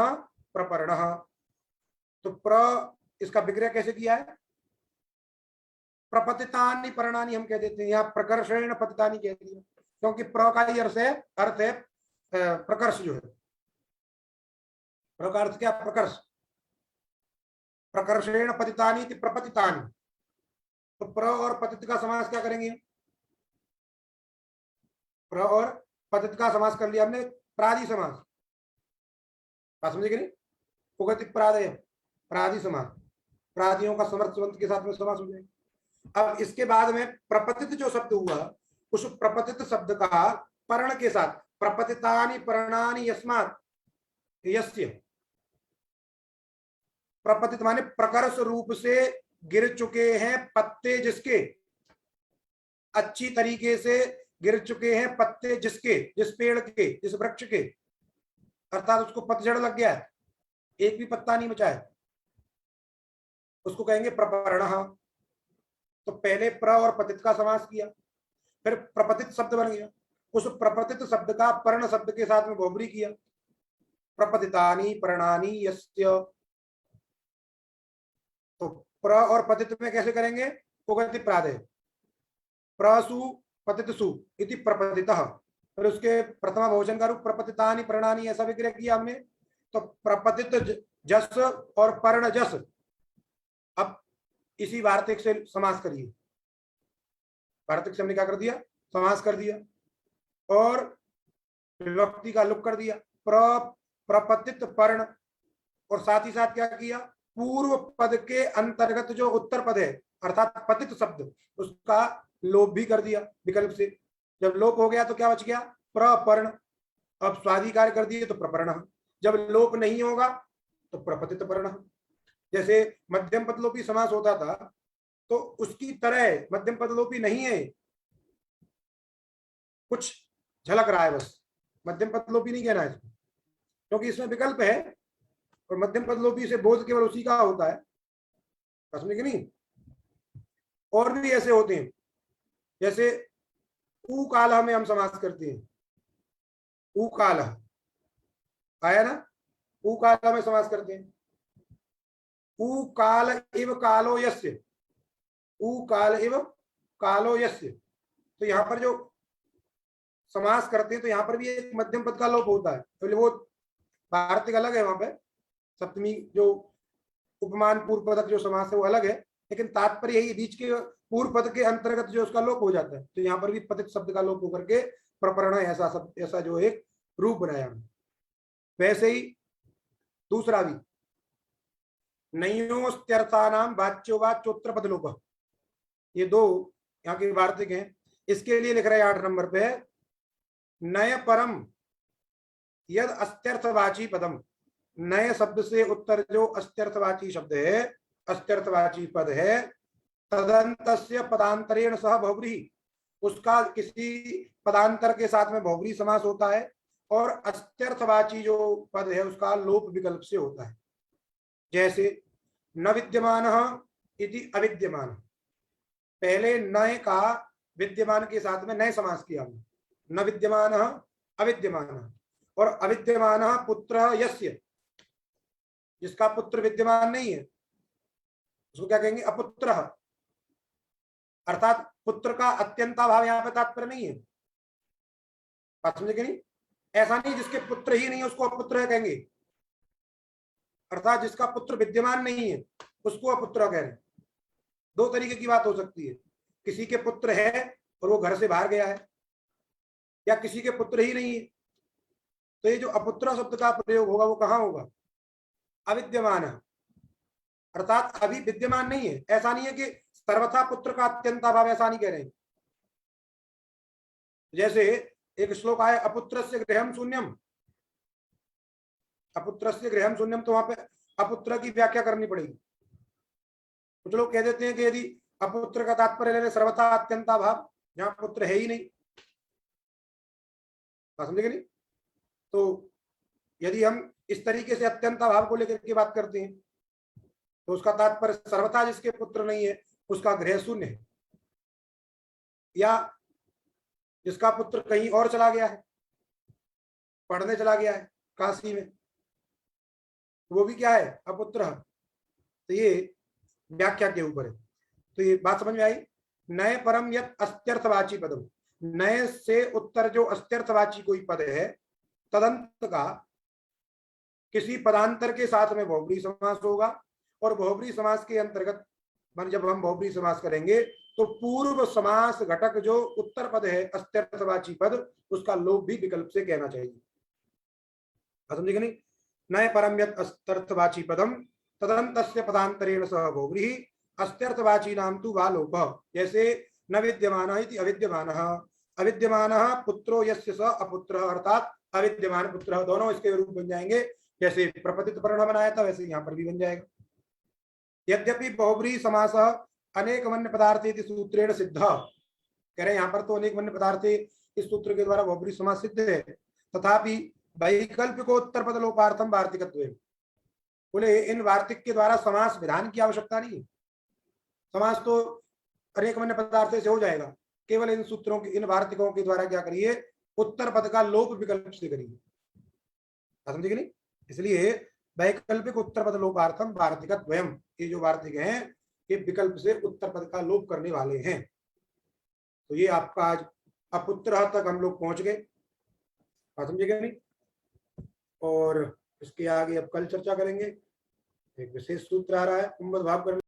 प्रपर्ण। तो प्र इसका विग्रह कैसे किया है, प्रपतितानि पर्णानि हम कह देते हैं, यहाँ प्रकर्षेण पतितानि कह दिया, क्योंकि प्र का ही अर्थ है प्रकर्ष जो है, प्र का अर्थ क्या, प्रकर्ष। प्रकर्षेण पतितानि प्रपतितानि, तो प्र और पतित का समास क्या करेंगे, प्र और पतित का समास कर लिया हमने, प्रादि समास, बात समझे कि नहीं, उगतिक प्रादय प्रादि समास, प्रादियों का समर्थ के साथ में समास हो जाएगा। अब इसके बाद में प्रपतित जो शब्द हुआ, उस प्रपतित शब्द का पर्ण के साथ, प्रपतितानि पर्णानि यस्मात् यस्य, प्रपतित माने प्रकर्ष रूप से गिर चुके हैं पत्ते जिसके, अच्छी तरीके से गिर चुके हैं पत्ते जिसके, जिस पेड़ के, जिस वृक्ष के, अर्थात उसको पतझड़ लग गया है, एक भी पत्ता नहीं बचा है, उसको कहेंगे प्रपर्ण। तो पहले प्र और पतित का समास किया, फिर प्रपतित शब्द बन गया, उस प्रपतित शब्द का पर्ण शब्द के साथ में बहुब्री किया, प्रपतितानि पर्णानि यस्य। तो प्र और पतित में कैसे करेंगे, उगति प्रादय, प्रसु पतितसु इति प्रपतितः, फिर उसके प्रथमा बहुवचन का रूप प्रपतितानि पर्णानि ऐसा विग्रह किया हमने। तो प्रपतित जस और पर्ण जस, अब इसी वार्तिक से समास करिए, वार्तिक से हमने क्या कर दिया, समास कर दिया और विभक्ति का लुक कर दिया, प्रपतित पर्ण, और साथ ही साथ क्या किया, पूर्व पद के अंतर्गत जो उत्तर पद है अर्थात पतित शब्द, उसका लोप भी कर दिया विकल्प से। जब लोप हो गया तो क्या बच गया, प्रपर्ण। अब स्वाधिकार कर दिए तो प्रपर्ण, जब लोप नहीं होगा तो प्रपतित पर्ण। जैसे मध्यम पदलोपी समास होता था तो उसकी तरह मध्यम पदलोपी नहीं है, कुछ झलक रहा है बस, मध्यम पदलोपी नहीं कहना है इसको, क्योंकि इसमें विकल्प है और मध्यम पदलोपी से बोध केवल उसी का होता है, समझे कि नहीं। और भी ऐसे होते हैं, जैसे ऊ काल में हम समास करते हैं, ऊ काल आया ना, ऊ काल में समास करते हैं, ऊ काल इव कालो यस्य, ऊ काल इव कालो यस्य। तो यहाँ पर जो समास करते हैं तो यहाँ पर भी एक मध्यम पद का लोप होता है, तो वो वार्तिक अलग है, वहां पे सप्तमी जो उपमान पूर्व पदक जो समास है वो अलग है, लेकिन तात्पर्य यही बीच के पूर्व पद के अंतर्गत जो उसका लोप हो जाता है, तो यहाँ पर भी पतित शब्द का लोप होकर के प्रपरण ऐसा शब्द, ऐसा जो एक रूप बनाया हमने। वैसे ही दूसरा भी नयोस्त्यर्थानाम वाच्यो वाच्योत्तर पद लोप, ये दो यहाँ के वार्तिक हैं। इसके लिए लिख रहे हैं 8 नंबर पे, नय परम यद अस्त्यर्थवाची पदम, नए शब्द से उत्तर जो अस्त्यर्थवाची शब्द है, अस्त्यर्थवाची पद है, तदंतस्य पदांतरेण सह बहुव्रीहि, उसका किसी पदांतर के साथ में बहुव्रीहि समास होता है, और अस्त्यर्थवाची जो पद है उसका लोप विकल्प से होता है। जैसे न विद्यमानः इति अविद्यमान, पहले नए का विद्यमान के साथ में नए समास किया हमने, न विद्यमानः अविद्यमानः, और अविद्यमानः पुत्रः यस्य, जिसका पुत्र विद्यमान नहीं है उसको क्या कहेंगे, अपुत्रः, अर्थात पुत्र का अत्यंताभाव यहाँ पे तात्पर्य नहीं है, बात समझे कि नहीं? ऐसा नहीं जिसके पुत्र ही नहीं है उसको अपुत्र कहेंगे, अर्थात जिसका पुत्र विद्यमान नहीं है उसको अपुत्र कह रहे हैं। दो तरीके की बात हो सकती है, किसी के पुत्र है और वो घर से बाहर गया है, या किसी के पुत्र ही नहीं है, तो ये जो अपुत्र शब्द का प्रयोग होगा वो कहाँ होगा, अविद्यमान है, अर्थात अभी विद्यमान नहीं है। ऐसा नहीं है कि सर्वथा पुत्र का अत्यंत अभाव, ऐसा नहीं कह रहे हैं। जैसे एक श्लोक आया, अपुत्रस्य गृहम शून्यम, अपुत्रस्य गृहम शून्यम, तो वहां पे अपुत्र की व्याख्या करनी पड़ेगी। कुछ लोग कह देते हैं कि यदि अपुत्र का तात्पर्य ले सर्वथा अत्यंत अभाव, जहां पुत्र है ही नहीं, समझे कि नहीं? तो यदि हम इस तरीके से अत्यंत अभाव को लेकर के बात करते हैं तो उसका तात्पर्य सर्वथा जिसके पुत्र नहीं है उसका गृह शून्य है, या जिसका पुत्र कहीं और चला गया है, पढ़ने चला गया है काशी में, वो भी क्या है, अपुत्र। तो ये व्याख्या के ऊपर है। तो ये बात समझ में आई। नए परम यत अस्त्यर्थवाची पदम, नए से उत्तर जो अस्त्यर्थवाची कोई पद है, तदंत का किसी पदांतर के साथ में बहुब्रीहि समास होगा, और बहुब्रीहि समास के अंतर्गत जब हम बहुब्रीहि समास करेंगे तो पूर्व समास घटक जो उत्तर पद है अस्त्यर्थवाची पद, उसका लोप भी विकल्प से कहना चाहिए, समझे कि नहीं? नए परम यत अस्त्यर्थवाची पदम तदंतस्य पदांतरेण सह बहुब्रीहि अस्त्यर्थवाची नाम तु वा लोप। जैसे न विद्यमानः इति अविद्यमानः, अविद्यमानः पुत्रो यस्य स अपुत्रः, अर्थात अविद्यमान पुत्र, दोनों इसके रूप बन जाएंगे। जैसे प्रपतित पर्ण बनाया था वैसे यहाँ पर भी बन जाएगा। यद्यपि बहुब्रीहि समासः अनेक वन्य पदार्थे इति सूत्रेण सिद्ध, कह रहे हैं यहाँ पर तो अनेक वन्य पदार्थे इस सूत्र के द्वारा बहुब्रीहि समास सिद्ध है, तथापि वैकल्पिकोत्तर पद लोपार्थम वार्तिकत्व, बोले इन वार्तिक के द्वारा समास विधान की आवश्यकता नहीं है, समास तो अनेक वन्य पदार्थ से हो जाएगा, केवल इन सूत्रों के, इन वार्तिकों के द्वारा क्या करिए, उत्तर पद का लोप विकल्प से करिए, समझे कि नहीं? इसलिए वैकल्पिक उत्तर पद लोपार्थम वार्तिकत्वयम, ये जो वार्तिक हैं ये विकल्प से उत्तर पद का लोप करने वाले हैं। तो ये आपका आज अपुत्र तक हम लोग पहुंच गए, समझे कि नहीं? और इसके आगे अब कल चर्चा करेंगे। एक विशेष सूत्र आ रहा है, कुंभ भाव करने